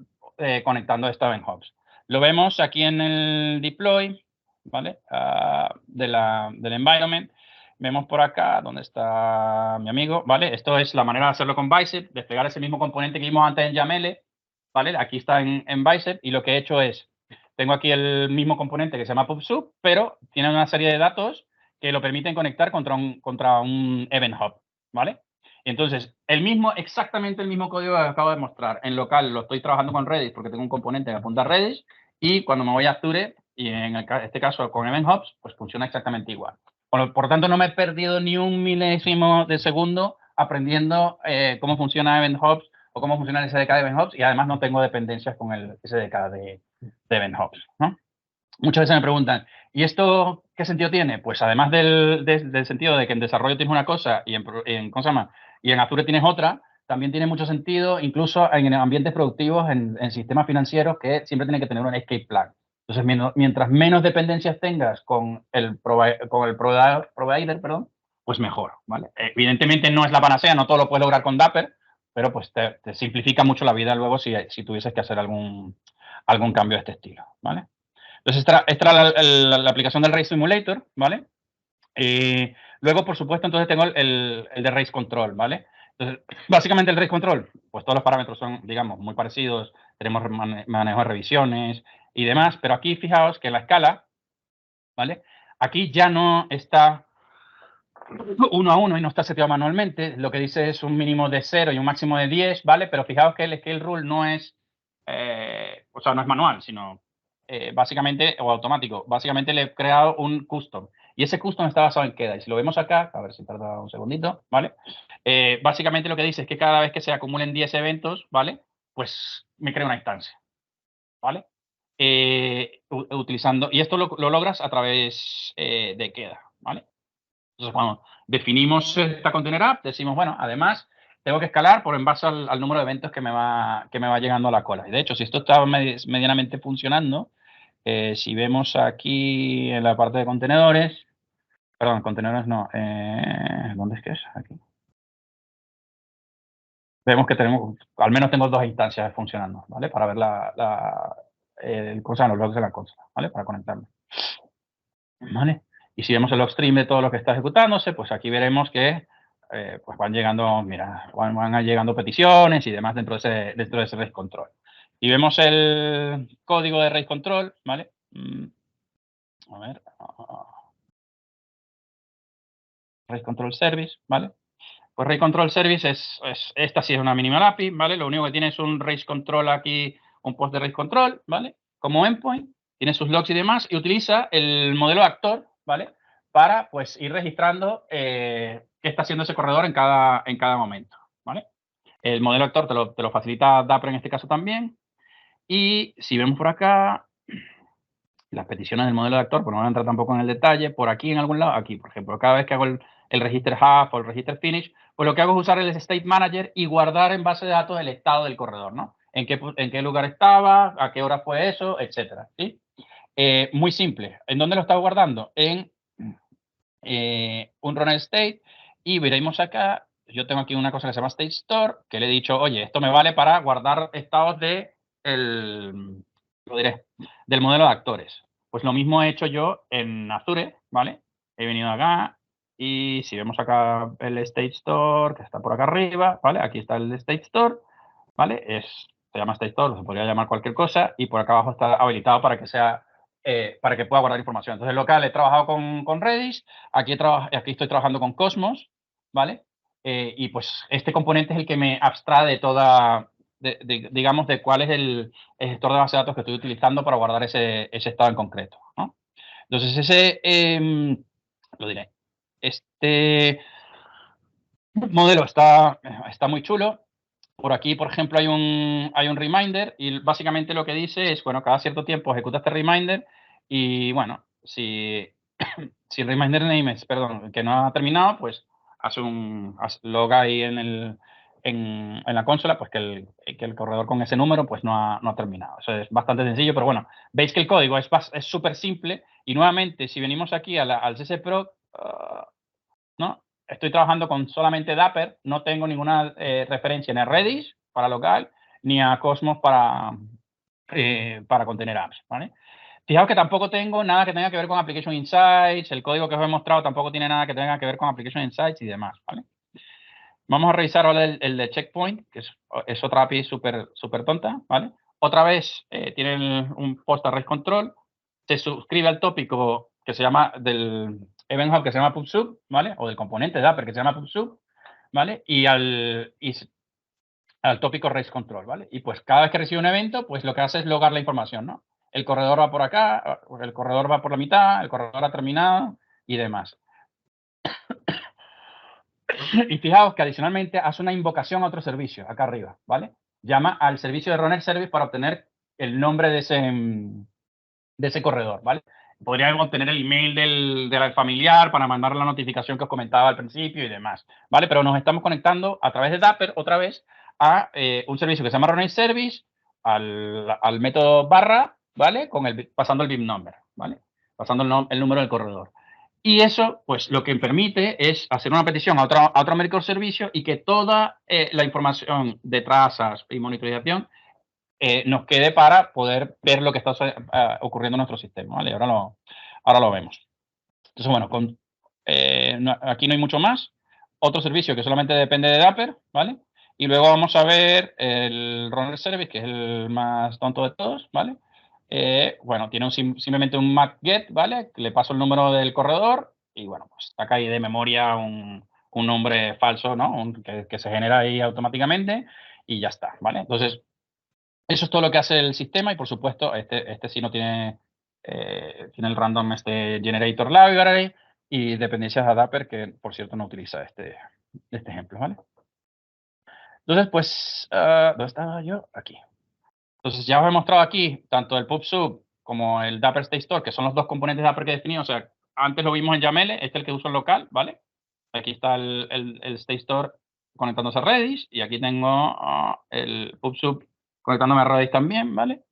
conectando a estos Event Hubs. Lo vemos aquí en el deploy, ¿vale? Del environment. Vemos por acá, donde está mi amigo, ¿vale? Esto es la manera de hacerlo con Bicep, desplegar ese mismo componente que vimos antes en YAML, ¿vale? Aquí está en Bicep y lo que he hecho es, tengo aquí el mismo componente que se llama PubSub, pero tiene una serie de datos que lo permiten conectar contra un Event Hub, ¿vale? Entonces, exactamente el mismo código que acabo de mostrar. En local lo estoy trabajando con Redis porque tengo un componente que apunta a Redis y cuando me voy a Azure, y en este caso con Event Hubs, pues funciona exactamente igual. Por tanto, no me he perdido ni un milésimo de segundo aprendiendo cómo funciona Event Hubs o cómo funciona el SDK de Event Hubs y además no tengo dependencias con el SDK de Event Hubs, ¿no? Muchas veces me preguntan, ¿y esto qué sentido tiene? Pues además del sentido de que en desarrollo tienes una cosa y ¿cómo se llama? Y en Azure tienes otra, también tiene mucho sentido incluso en ambientes productivos, en sistemas financieros, que siempre tienen que tener un escape plan. Entonces, mientras menos dependencias tengas con el provider, perdón, pues mejor, ¿vale? Evidentemente no es la panacea, no todo lo puedes lograr con Dapper, pero pues te simplifica mucho la vida luego si tuvieses que hacer algún cambio de este estilo, ¿vale? Entonces, esta era la aplicación del Race Simulator, ¿vale? Luego, por supuesto, entonces tengo el de Race Control, ¿vale? Entonces, básicamente el Race Control, pues todos los parámetros son, digamos, muy parecidos, tenemos manejo de revisiones y demás, pero aquí fijaos que la escala, ¿vale? Aquí ya no está 1 a 1 y no está seteado manualmente, lo que dice es un mínimo de 0 y un máximo de 10, ¿vale? Pero fijaos que el scale rule no es, o sea, no es manual, sino básicamente, o automático, básicamente le he creado un custom. Y ese custom está basado en queda. Y si lo vemos acá, a ver si tarda un segundito, ¿vale? Básicamente lo que dice es que cada vez que se acumulen 10 eventos, ¿vale? Pues me crea una instancia, ¿vale? Utilizando, y esto lo logras a través de queda, ¿vale? Entonces, cuando definimos esta container app, decimos, bueno, además tengo que escalar en base al número de eventos que me va llegando a la cola. Y de hecho, si esto está medianamente funcionando, si vemos aquí en la parte de contenedores, perdón, contenedores no, ¿dónde es que es? Aquí. Vemos que tenemos, al menos tengo 2 instancias funcionando, ¿vale? Para ver los logs de la consola, ¿vale? Para conectarme. ¿Vale? Y si vemos el logstream de todo lo que está ejecutándose, pues aquí veremos que pues van llegando, mira, van llegando peticiones y demás dentro de ese race control. Y vemos el código de race control, ¿vale? A ver. Race control service, ¿vale? Pues race control service esta sí es una minimal API, ¿vale? Lo único que tiene es un race control aquí, un post de race control, ¿vale? Como endpoint, tiene sus logs y demás, y utiliza el modelo de actor, ¿vale? Para, pues, ir registrando qué está haciendo ese corredor en cada momento, ¿vale? El modelo actor te lo facilita Dapper en este caso también. Y si vemos por acá, las peticiones del modelo de actor, pues no voy a entrar tampoco en el detalle, por aquí en algún lado, aquí, por ejemplo, cada vez que hago el register half o el register finish, pues lo que hago es usar el state manager y guardar en base de datos el estado del corredor, ¿no? En qué lugar estaba, a qué hora fue eso, etcétera, ¿sí? Muy simple. ¿En dónde lo estaba guardando? En un runner state, y veremos acá, yo tengo aquí una cosa que se llama state store, que le he dicho, oye, esto me vale para guardar estados del modelo de actores. Pues lo mismo he hecho yo en Azure, ¿vale? He venido acá y si vemos acá el state store, que está por acá arriba, ¿vale? Aquí está el state store, ¿vale? Se llama state store, se podría llamar cualquier cosa, y por acá abajo está habilitado para que sea para que pueda guardar información. Entonces, local he trabajado con Redis, aquí estoy trabajando con Cosmos, ¿vale? Y pues este componente es el que me abstrae de toda, digamos, de cuál es el gestor de base de datos que estoy utilizando para guardar ese estado en concreto, ¿no? Entonces, lo diré. Este modelo está muy chulo. Por aquí, por ejemplo, hay un reminder y básicamente lo que dice es, bueno, cada cierto tiempo ejecuta este reminder y, bueno, si el reminder name es, perdón, que no ha terminado, pues hace log ahí en la consola, pues que el corredor con ese número pues no ha terminado. Eso es bastante sencillo, pero bueno, veis que el código es súper simple y nuevamente, si venimos aquí al CSProc, ¿no? Estoy trabajando con solamente Dapper, no tengo ninguna referencia ni a Redis para local, ni a Cosmos para contener apps, ¿vale? Fijaos que tampoco tengo nada que tenga que ver con Application Insights, el código que os he mostrado tampoco tiene nada que tenga que ver con Application Insights y demás, ¿vale? Vamos a revisar ahora el de Checkpoint, que es otra API súper tonta, ¿vale? Otra vez tiene un post de Race Control, se suscribe al tópico que se llama del Event Hub que se llama PubSub, ¿vale? O del componente de Dapper que se llama PubSub, ¿vale? Y al tópico Race Control, ¿vale? Y pues cada vez que recibe un evento, pues lo que hace es logar la información, ¿no? El corredor va por acá, el corredor va por la mitad, el corredor ha terminado y demás. Y fijaos que adicionalmente hace una invocación a otro servicio, acá arriba, ¿vale? Llama al servicio de runner service para obtener el nombre de ese corredor, ¿vale? Podría obtener el email del familiar para mandar la notificación que os comentaba al principio y demás, ¿vale? Pero nos estamos conectando a través de Dapper otra vez a un servicio que se llama runner service, al método barra ¿vale? Pasando el BIP number, ¿vale? Pasando el número del corredor. Y eso, pues, lo que permite es hacer una petición a otro microservicio y que toda la información de trazas y monitorización nos quede para poder ver lo que está ocurriendo en nuestro sistema, ¿vale? Ahora lo vemos. Entonces, bueno, aquí no hay mucho más. Otro servicio que solamente depende de Dapper, ¿vale? Y luego vamos a ver el runner service, que es el más tonto de todos, ¿vale? Bueno, tiene simplemente un MAC get, ¿vale? Le paso el número del corredor y, bueno, pues saca ahí de memoria un nombre falso, ¿no? Que se genera ahí automáticamente y ya está, ¿vale? Entonces, eso es todo lo que hace el sistema y, por supuesto, este sí no tiene, tiene el random generator library y dependencias a Dapper, que, por cierto, no utiliza este ejemplo, ¿vale? Entonces, pues, ¿dónde estaba yo? Aquí. Entonces, ya os he mostrado aquí tanto el PubSub como el Dapper State Store, que son los dos componentes de Dapper que he definido. O sea, antes lo vimos en YAML, este es el que uso en local, ¿vale? Aquí está el State Store conectándose a Redis y aquí tengo el PubSub conectándome a Redis también, ¿vale?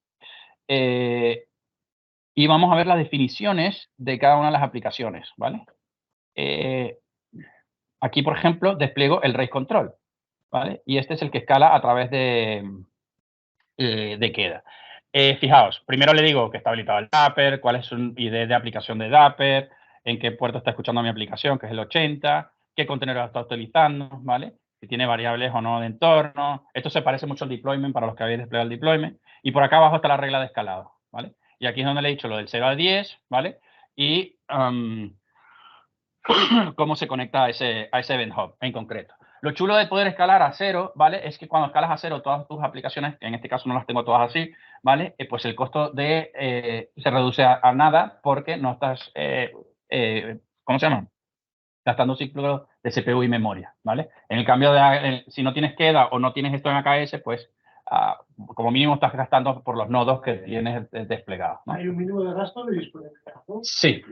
Y vamos a ver las definiciones de cada una de las aplicaciones, ¿vale? Aquí, por ejemplo, despliego el race control, ¿vale? Y este es el que escala a través de queda. Fijaos, primero le digo que está habilitado el Dapper, cuál es su ID de aplicación de Dapper, en qué puerto está escuchando mi aplicación, que es el 80, qué contenedor está utilizando, ¿vale? Si tiene variables o no de entorno. Esto se parece mucho al deployment para los que habéis desplegado el deployment. Y por acá abajo está la regla de escalado, ¿vale? Y aquí es donde le he dicho lo del 0 al 10, ¿vale? Y cómo se conecta a ese event hub en concreto. Lo chulo de poder escalar a 0, ¿vale? Es que cuando escalas a 0 todas tus aplicaciones, en este caso no las tengo todas así, ¿vale? Pues el costo se reduce a nada porque no estás, ¿cómo se llama? Gastando ciclos de CPU y memoria, ¿vale? En el cambio, si no tienes queda o no tienes esto en AKS, pues como mínimo estás gastando por los nodos que tienes desplegados, ¿no? ¿Hay un mínimo de gasto de disponibilidad? Sí,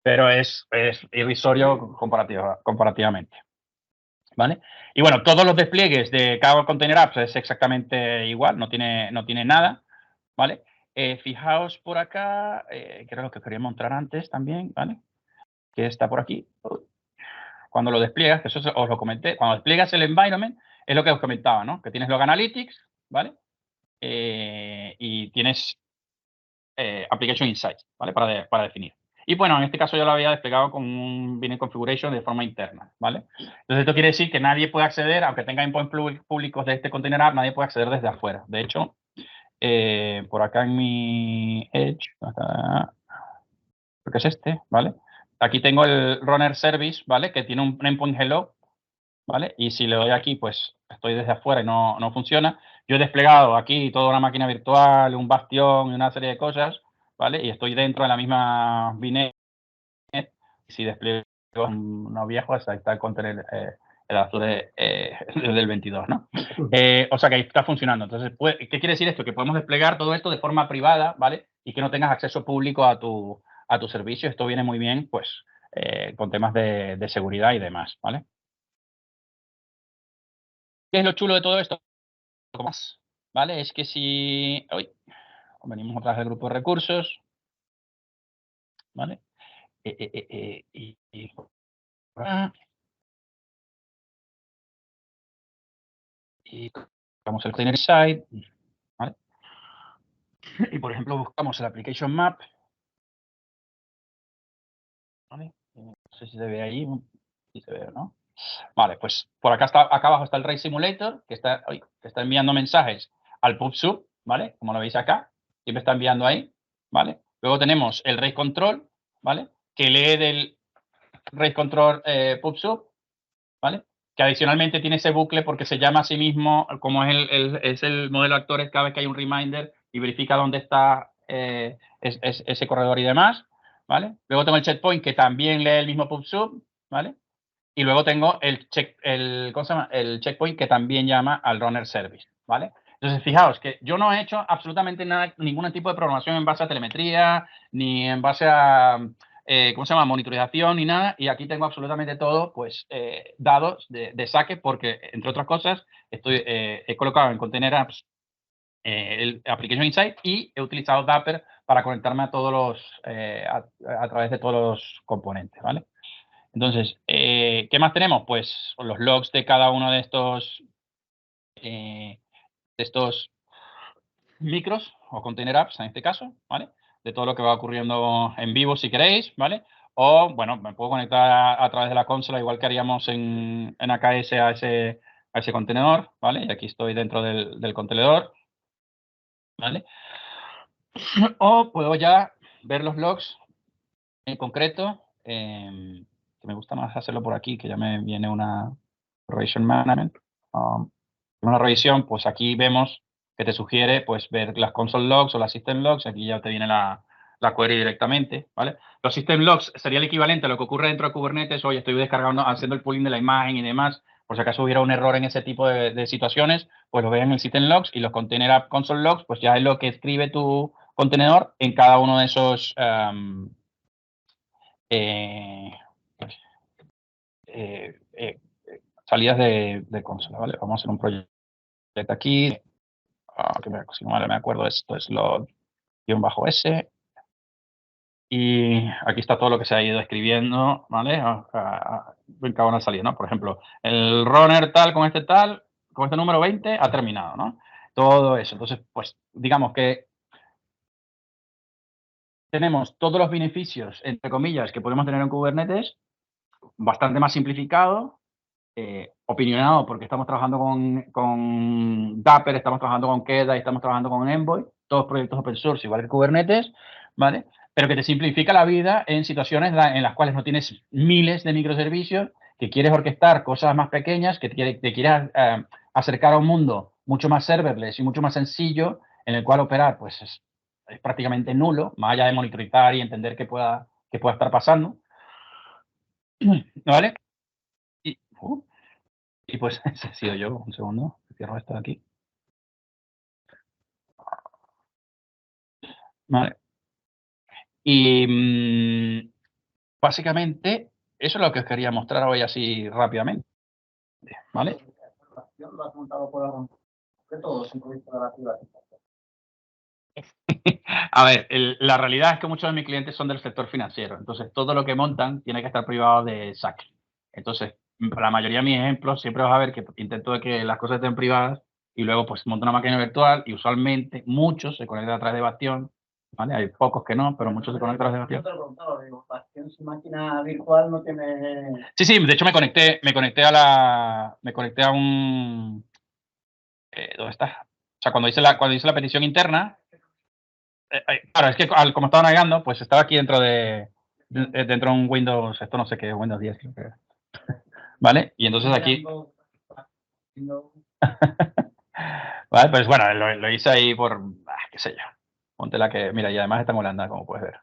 pero es irrisorio comparativamente, ¿vale? Y bueno, todos los despliegues de cada Container Apps es exactamente igual, no tiene nada, ¿vale? Fijaos por acá, que era lo que quería mostrar antes también, ¿vale? Que está por aquí. Cuando lo despliegas, que eso os lo comenté, cuando despliegas el environment, es lo que os comentaba, ¿no? Que tienes Log Analytics, ¿vale? Y tienes Application Insights, ¿vale? Para definir. Y bueno, en este caso yo lo había desplegado con un binary configuration de forma interna, ¿vale? Entonces esto quiere decir que nadie puede acceder, aunque tenga endpoints públicos de este container app, nadie puede acceder desde afuera. De hecho, por acá en mi Edge, creo que es este, ¿vale? Aquí tengo el runner service, ¿vale? Que tiene un endpoint hello, ¿vale? Y si le doy aquí, pues estoy desde afuera y no funciona. Yo he desplegado aquí toda una máquina virtual, un bastión y una serie de cosas, ¿vale? Y estoy dentro de la misma VNet. Si despliego uno viejo, ahí está el contener, el Azure del 22, ¿no? O sea que ahí está funcionando. Entonces, ¿qué quiere decir esto? Que podemos desplegar todo esto de forma privada, ¿vale? Y que no tengas acceso público a tu servicio. Esto viene muy bien, pues, con temas de seguridad y demás, ¿vale? ¿Qué es lo chulo de todo esto? Más, ¿vale? Es que si... Hoy venimos otra vez del grupo de recursos, ¿vale? Y buscamos el container side, ¿vale? Y por ejemplo buscamos el application map, ¿vale? No sé si se ve ahí, si se ve, ¿no? Vale, pues por acá abajo está el Race Simulator, que está enviando mensajes al PubSub, ¿vale? Como lo veis acá, siempre está enviando ahí, ¿vale? Luego tenemos el Race Control, ¿vale? Que lee del Race Control PubSub, ¿vale? Que adicionalmente tiene ese bucle porque se llama a sí mismo, como es el modelo de actores, cada vez que hay un reminder y verifica dónde está ese corredor y demás, ¿vale? Luego tengo el checkpoint que también lee el mismo PubSub, ¿vale? Y luego tengo el checkpoint que también llama al runner service, ¿vale? Entonces, fijaos que yo no he hecho absolutamente nada, ningún tipo de programación en base a telemetría, ni en base a, monitorización, ni nada. Y aquí tengo absolutamente todo, pues, dados de saque, porque, entre otras cosas, he colocado en Container Apps el Application Insight, y he utilizado Dapper para conectarme a todos los, a través de todos los componentes, ¿vale? Entonces, ¿qué más tenemos? Pues los logs de cada uno de estos micros o container apps en este caso, ¿vale? De todo lo que va ocurriendo en vivo si queréis, ¿vale? O, bueno, me puedo conectar a través de la consola igual que haríamos en AKS a ese contenedor, ¿vale? Y aquí estoy dentro del contenedor, ¿vale? O puedo ya ver los logs en concreto, que me gusta más hacerlo por aquí, que ya me viene una Operation Management. Una revisión, pues aquí vemos que te sugiere pues ver las console logs o las system logs. Aquí ya te viene la query directamente, ¿vale? Los system logs sería el equivalente a lo que ocurre dentro de Kubernetes. Oye, estoy descargando, haciendo el pooling de la imagen y demás. Por si acaso hubiera un error en ese tipo de situaciones, pues lo ves en el system logs, y los container app console logs, pues ya es lo que escribe tu contenedor en cada uno de esos salidas de consola, ¿vale? Vamos a hacer un proyecto aquí. Si no me acuerdo, esto es log-s. Y aquí está todo lo que se ha ido escribiendo, ¿vale? En cada una salida, ¿no? Por ejemplo, el runner tal, con este número 20, ha terminado, ¿no? Todo eso. Entonces, pues, digamos que tenemos todos los beneficios, entre comillas, que podemos tener en Kubernetes, bastante más simplificado, opinionado, porque estamos trabajando con Dapper, estamos trabajando con Keda y estamos trabajando con Envoy, todos proyectos open source, igual que Kubernetes, ¿vale? Pero que te simplifica la vida en situaciones en las cuales no tienes miles de microservicios, que quieres orquestar cosas más pequeñas, que te quieres acercar a un mundo mucho más serverless y mucho más sencillo, en el cual operar pues es prácticamente nulo, más allá de monitorizar y entender qué pueda estar pasando, ¿vale? Y pues ese he sido yo. Un segundo, cierro esto de aquí. Vale. Y básicamente eso es lo que os quería mostrar hoy así rápidamente. ¿Vale? Lo has montado por algo de todo, sin A ver, la realidad es que muchos de mis clientes son del sector financiero, entonces todo lo que montan tiene que estar privado de SAC. Entonces, la mayoría de mis ejemplos siempre vas a ver que intento de que las cosas estén privadas y luego pues monto una máquina virtual y usualmente muchos se conectan a través de Bastion, ¿vale? Hay pocos que no, pero muchos se conectan a través de Bastion. Bastion sin máquina virtual no tiene... Sí, de hecho me conecté a un... ¿dónde está? O sea, cuando hice la petición interna, claro, es que como estaba navegando, pues estaba aquí dentro de un Windows, esto no sé qué, Windows 10 creo que era. ¿Vale? Y entonces aquí... Vale, pues bueno, lo hice ahí por, qué sé yo. Ponte la que, mira, y además está en Holanda, como puedes ver.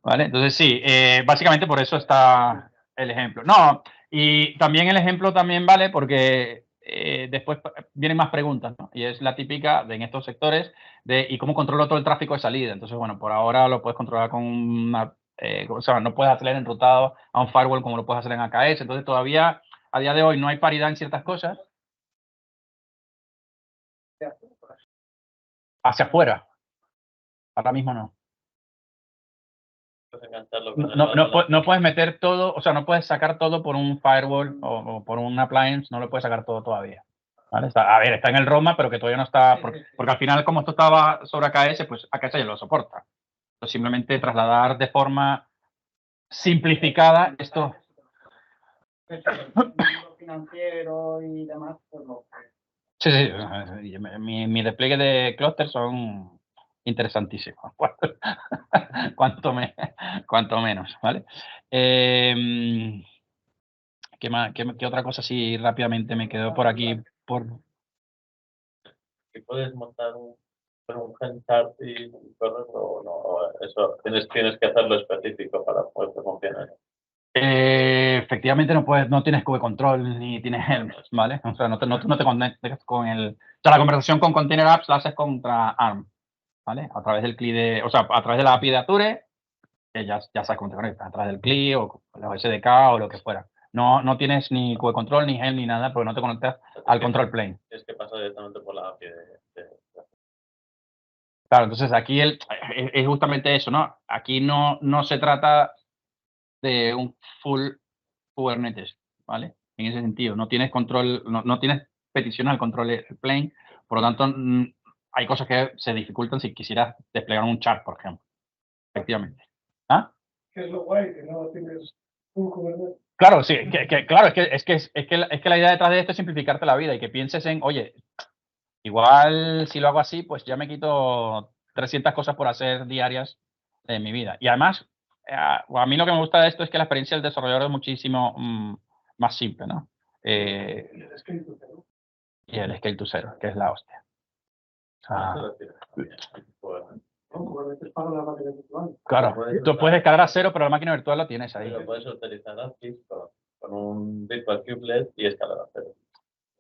Vale, entonces sí, básicamente por eso está el ejemplo. No, y también el ejemplo también vale porque después vienen más preguntas, ¿no? Y es la típica en estos sectores de ¿y cómo controlo todo el tráfico de salida? Entonces, bueno, por ahora lo puedes controlar con una, o sea, no puedes hacer enrutado a un firewall como lo puedes hacer en AKS. Entonces, todavía a día de hoy no hay paridad en ciertas cosas. Hacia afuera. Ahora mismo no. No puedes meter todo, o sea, no puedes sacar todo por un firewall o por un appliance, no lo puedes sacar todo todavía. ¿Vale? Está en el Roma, pero que todavía no está, porque al final como esto estaba sobre AKS, pues AKS ya lo soporta. Entonces, simplemente trasladar de forma simplificada esto. Financiero y demás, pues no. Sí. Mi despliegue de clúster son interesantísimos. Cuanto menos, ¿vale? ¿Qué otra cosa así rápidamente me quedó por aquí? Si puedes montar un Helm chart y correrlo, no, eso tienes que hacerlo específico para poder que funcione. Efectivamente no tienes Kube Control ni tienes Helm, ¿vale? O sea, no te conectas con el... O sea, la conversación con Container Apps la haces contra ARM, ¿vale? A través del CLI o sea, a través de la API de Azure, ya sabes cómo te conectas, a través del CLI o la SDK o lo que fuera. No tienes ni Kube Control, ni Helm, ni nada, porque no te conectas al control plane. Es que pasa directamente por la API Claro, entonces aquí es justamente eso, ¿no? Aquí no se trata de un full Kubernetes, ¿vale? En ese sentido, no tienes control, no tienes petición al control plane, por lo tanto, hay cosas que se dificultan si quisieras desplegar un chat, por ejemplo. Efectivamente. ¿Ah? Que es lo guay, que no tienes un Kubernetes. Claro, sí, claro, es que la idea detrás de esto es simplificarte la vida y que pienses en, oye, igual si lo hago así, pues ya me quito 300 cosas por hacer diarias de mi vida. Y además, a mí lo que me gusta de esto es que la experiencia del desarrollador es muchísimo más simple, ¿no? Y el scale to zero. Y el scale to zero, que es la hostia. No, Kubernetes paga la máquina virtual. Claro, tú puedes descargar a cero, pero la máquina virtual la tienes ahí. Pero puedes utilizar APIs con un virtual kubelet y escalar a cero.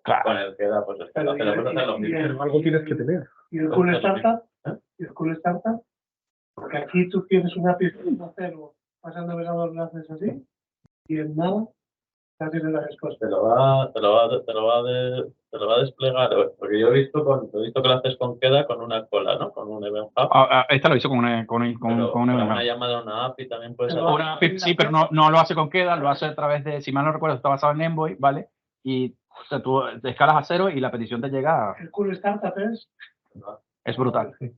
Claro. Con el que da, pues escalar a cero. Puedes hacer lo mismo. Pero algo tienes que tener. ¿Y el Cool Startup? ¿Y el Cool Startup? Porque aquí tú tienes un API a cero, vas al navegador, lo haces así, y en nada ya tienes la respuesta. Te lo va a desplegar, porque yo he visto que lo haces con Queda con una cola, ¿no? Con un Event Hub. Esta lo hizo con una Una llamada a una API también puede ser. Una API, sí, pero no lo hace con Queda, lo hace a través de, si mal no recuerdo, está basado en Envoy, ¿vale? Y o sea, tú te escalas a cero y la petición te llega. El Cool Startup Es brutal. Sí.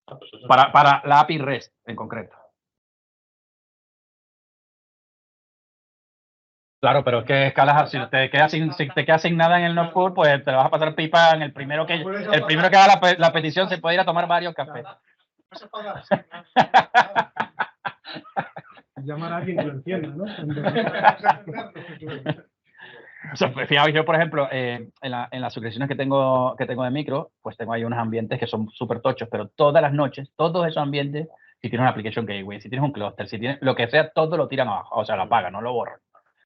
Pues eso Para la API REST en concreto. Claro, pero es que escalas, si te quedas sin nada en el no-code, pues te lo vas a pasar pipa en el primero que haga la petición se puede ir a tomar varios cafés. Vas a pagar. Llamar a alguien que lo entienda, ¿no? O sea, fijaos, yo, por ejemplo, en las suscripciones que tengo de micro, pues tengo ahí unos ambientes que son súper tochos, pero todas las noches, todos esos ambientes, si tienes una application gateway, si tienes un cluster, si tienes lo que sea, todo lo tiran abajo, o sea, lo apagan, no lo borran.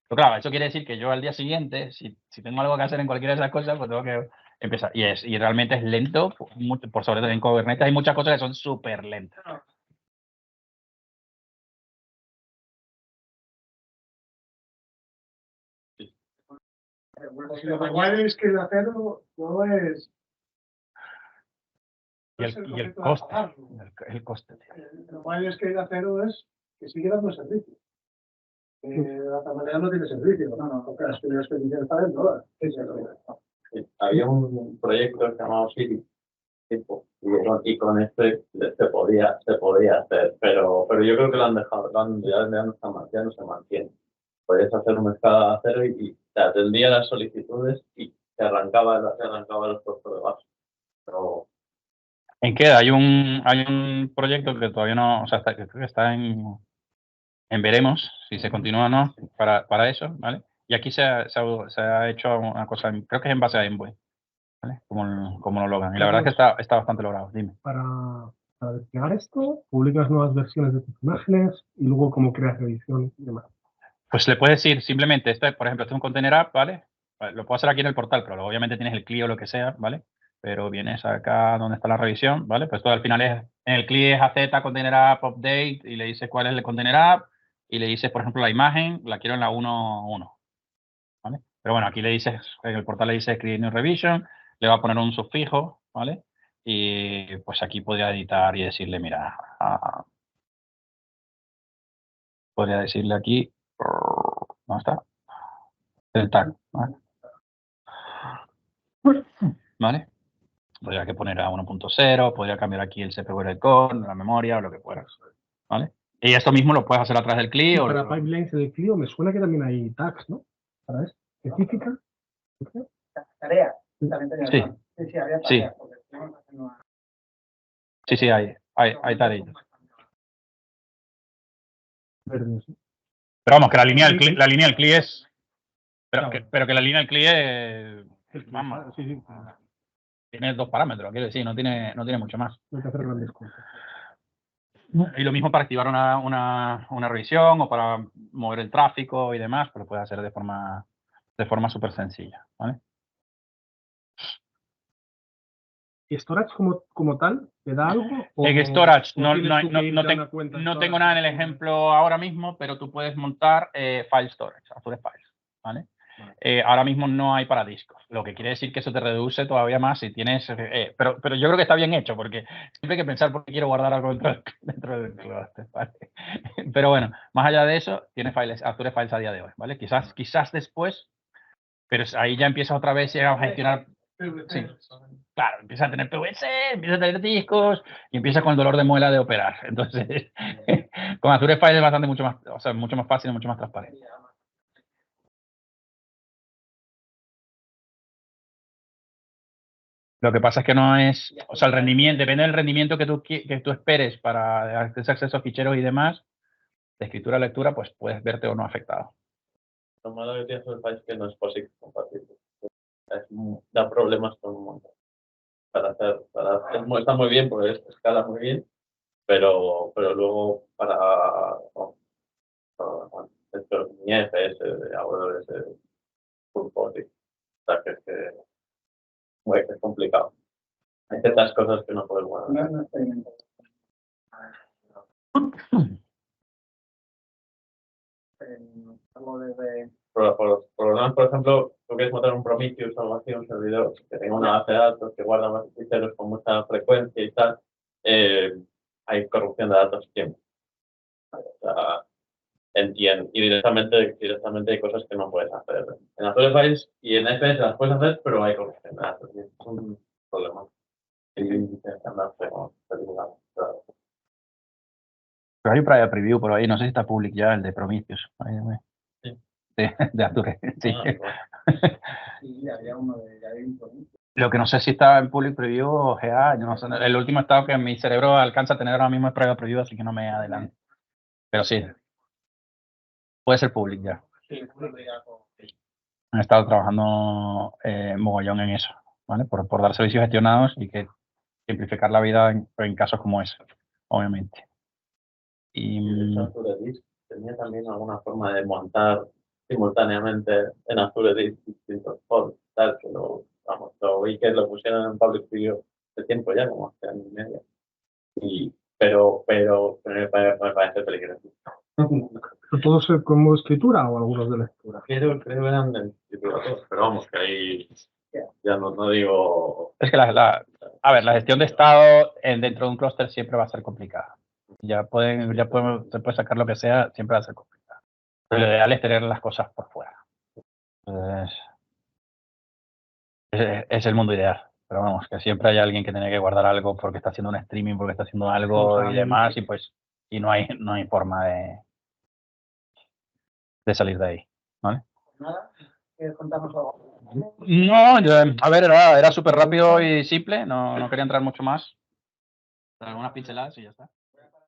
Pero claro, eso quiere decir que yo al día siguiente, si tengo algo que hacer en cualquiera de esas cosas, pues tengo que empezar. Y realmente es lento, por sobre todo en Kubernetes hay muchas cosas que son súper lentas. Lo guay es que el acero no es. Y el coste. El coste. Lo guay es que el acero es que sigue dando servicio. La tamalera no tiene servicio, porque las primeras peticiones están dentro. Había un proyecto llamado Siri y con este se podía hacer, pero yo creo que lo han dejado, ya no se mantiene. Podías hacer una escala a cero y te atendía las solicitudes y te arrancaba los puestos de base. Pero ¿En qué? Hay un proyecto que todavía no, o sea, creo que está en veremos si se continúa o no para eso, ¿vale? Y aquí se ha hecho una cosa, creo que es en base a Envoy, ¿vale? Como lo logran. Y la verdad es que está bastante logrado, dime. Para desplegar esto, publicas nuevas versiones de tus imágenes y luego cómo creas edición y demás. Pues le puedes decir simplemente, por ejemplo, este es un container app, ¿vale? Lo puedo hacer aquí en el portal, pero luego obviamente tienes el CLI o lo que sea, ¿vale? Pero vienes acá donde está la revisión, ¿vale? Pues todo al final en el CLI es AZ container app update y le dices cuál es el container app y le dices, por ejemplo, la imagen, la quiero en la 1.1, ¿vale? Pero bueno, aquí le dices, en el portal le dices create new revision, le va a poner un sufijo, ¿vale? Y pues aquí podría editar y decirle, mira, podría decirle aquí, ¿dónde está? El tag, ¿vale? Podría que poner a 1.0, podría cambiar aquí el CPU del core, la memoria o lo que fueras, ¿vale? Y esto mismo lo puedes hacer a través del CLI. Para pipelines del Clio me suena que también hay tags, ¿no? ¿Para eso? ¿Específica? Tareas. Sí, hay tareas. Pero vamos, que la línea del CLI es... Pero que la línea del CLI es... Vamos, tiene 2 parámetros, quiero decir, no tiene mucho más. No hay que hacer grandes cosas. Y lo mismo para activar una revisión o para mover el tráfico y demás, pues lo puedes hacer de forma súper sencilla, ¿vale? ¿Y storage como tal te da algo? En storage no tengo nada en el ejemplo ahora mismo, pero tú puedes montar file storage, Azure Files, ¿vale? ahora mismo no hay para discos, lo que quiere decir que eso te reduce todavía más si tienes, pero yo creo que está bien hecho, porque siempre hay que pensar por qué quiero guardar algo dentro del cluster, ¿vale? Pero bueno, más allá de eso, tiene Azure Files a día de hoy, ¿vale? Quizás después, pero ahí ya empieza otra vez a gestionar. Sí, claro, empieza a tener PVC, empieza a tener discos y empieza con el dolor de muela de operar. Entonces, con Azure Files es bastante mucho más, o sea, mucho más fácil y mucho más transparente. Lo que pasa es que no es, o sea, el rendimiento, depende del rendimiento que tú esperes para ese acceso a ficheros y demás, de escritura a lectura, pues puedes verte o no afectado. Lo malo que tiene Azure Files es que no es POSIX compatible. Da problemas con un montón. Está muy bien porque escala muy bien, pero luego para estos IFS, AWS, full POSIX, o sea que es complicado. Hay ciertas cosas que no puedes guardar. No experimento. Por ejemplo, tú quieres montar un Prometheus o algo así, un servidor que tenga una base de datos que guarda más ficheros con mucha frecuencia y tal, hay corrupción de datos siempre. O sea, y directamente hay cosas que no puedes hacer. En Azure Files y en FS las puedes hacer, pero hay corrupción de datos. Y es un problema. Y tienes que andar regulado. Pero hay un private preview por ahí, no sé si está public ya, el de Prometheus. Sí. De Azure, sí. Sí, había uno de Lo que no sé si está en public preview o GA, yo no sé. El último estado que mi cerebro alcanza a tener ahora mismo es private preview, así que no me adelanto. Pero sí, puede ser public ya. Han estado trabajando mogollón en eso, ¿vale? Por dar servicios gestionados y que simplificar la vida en casos como ese, obviamente. Y Azure Disk tenía también alguna forma de montar simultáneamente en Azure Disk distintos pods, tal, que lo vi que lo pusieron en public preview de tiempo ya, como hace año y medio. Pero me parece peligroso. ¿Todos como escritura o algunos de lectura? Creo que eran de escritura todos, pero vamos, que ahí ya no digo... Es que la gestión de estado dentro de un clúster siempre va a ser complicada. Se puede sacar lo que sea, siempre va a ser complicado. Pero lo ideal es tener las cosas por fuera. Entonces, es el mundo ideal. Pero vamos, que siempre hay alguien que tiene que guardar algo porque está haciendo un streaming, porque está haciendo algo y demás, y no hay forma de salir de ahí. ¿Vale? Nada, ¿quieres contarnos algo? No, a ver, era súper rápido y simple, no quería entrar mucho más. Algunas pinceladas y ya está.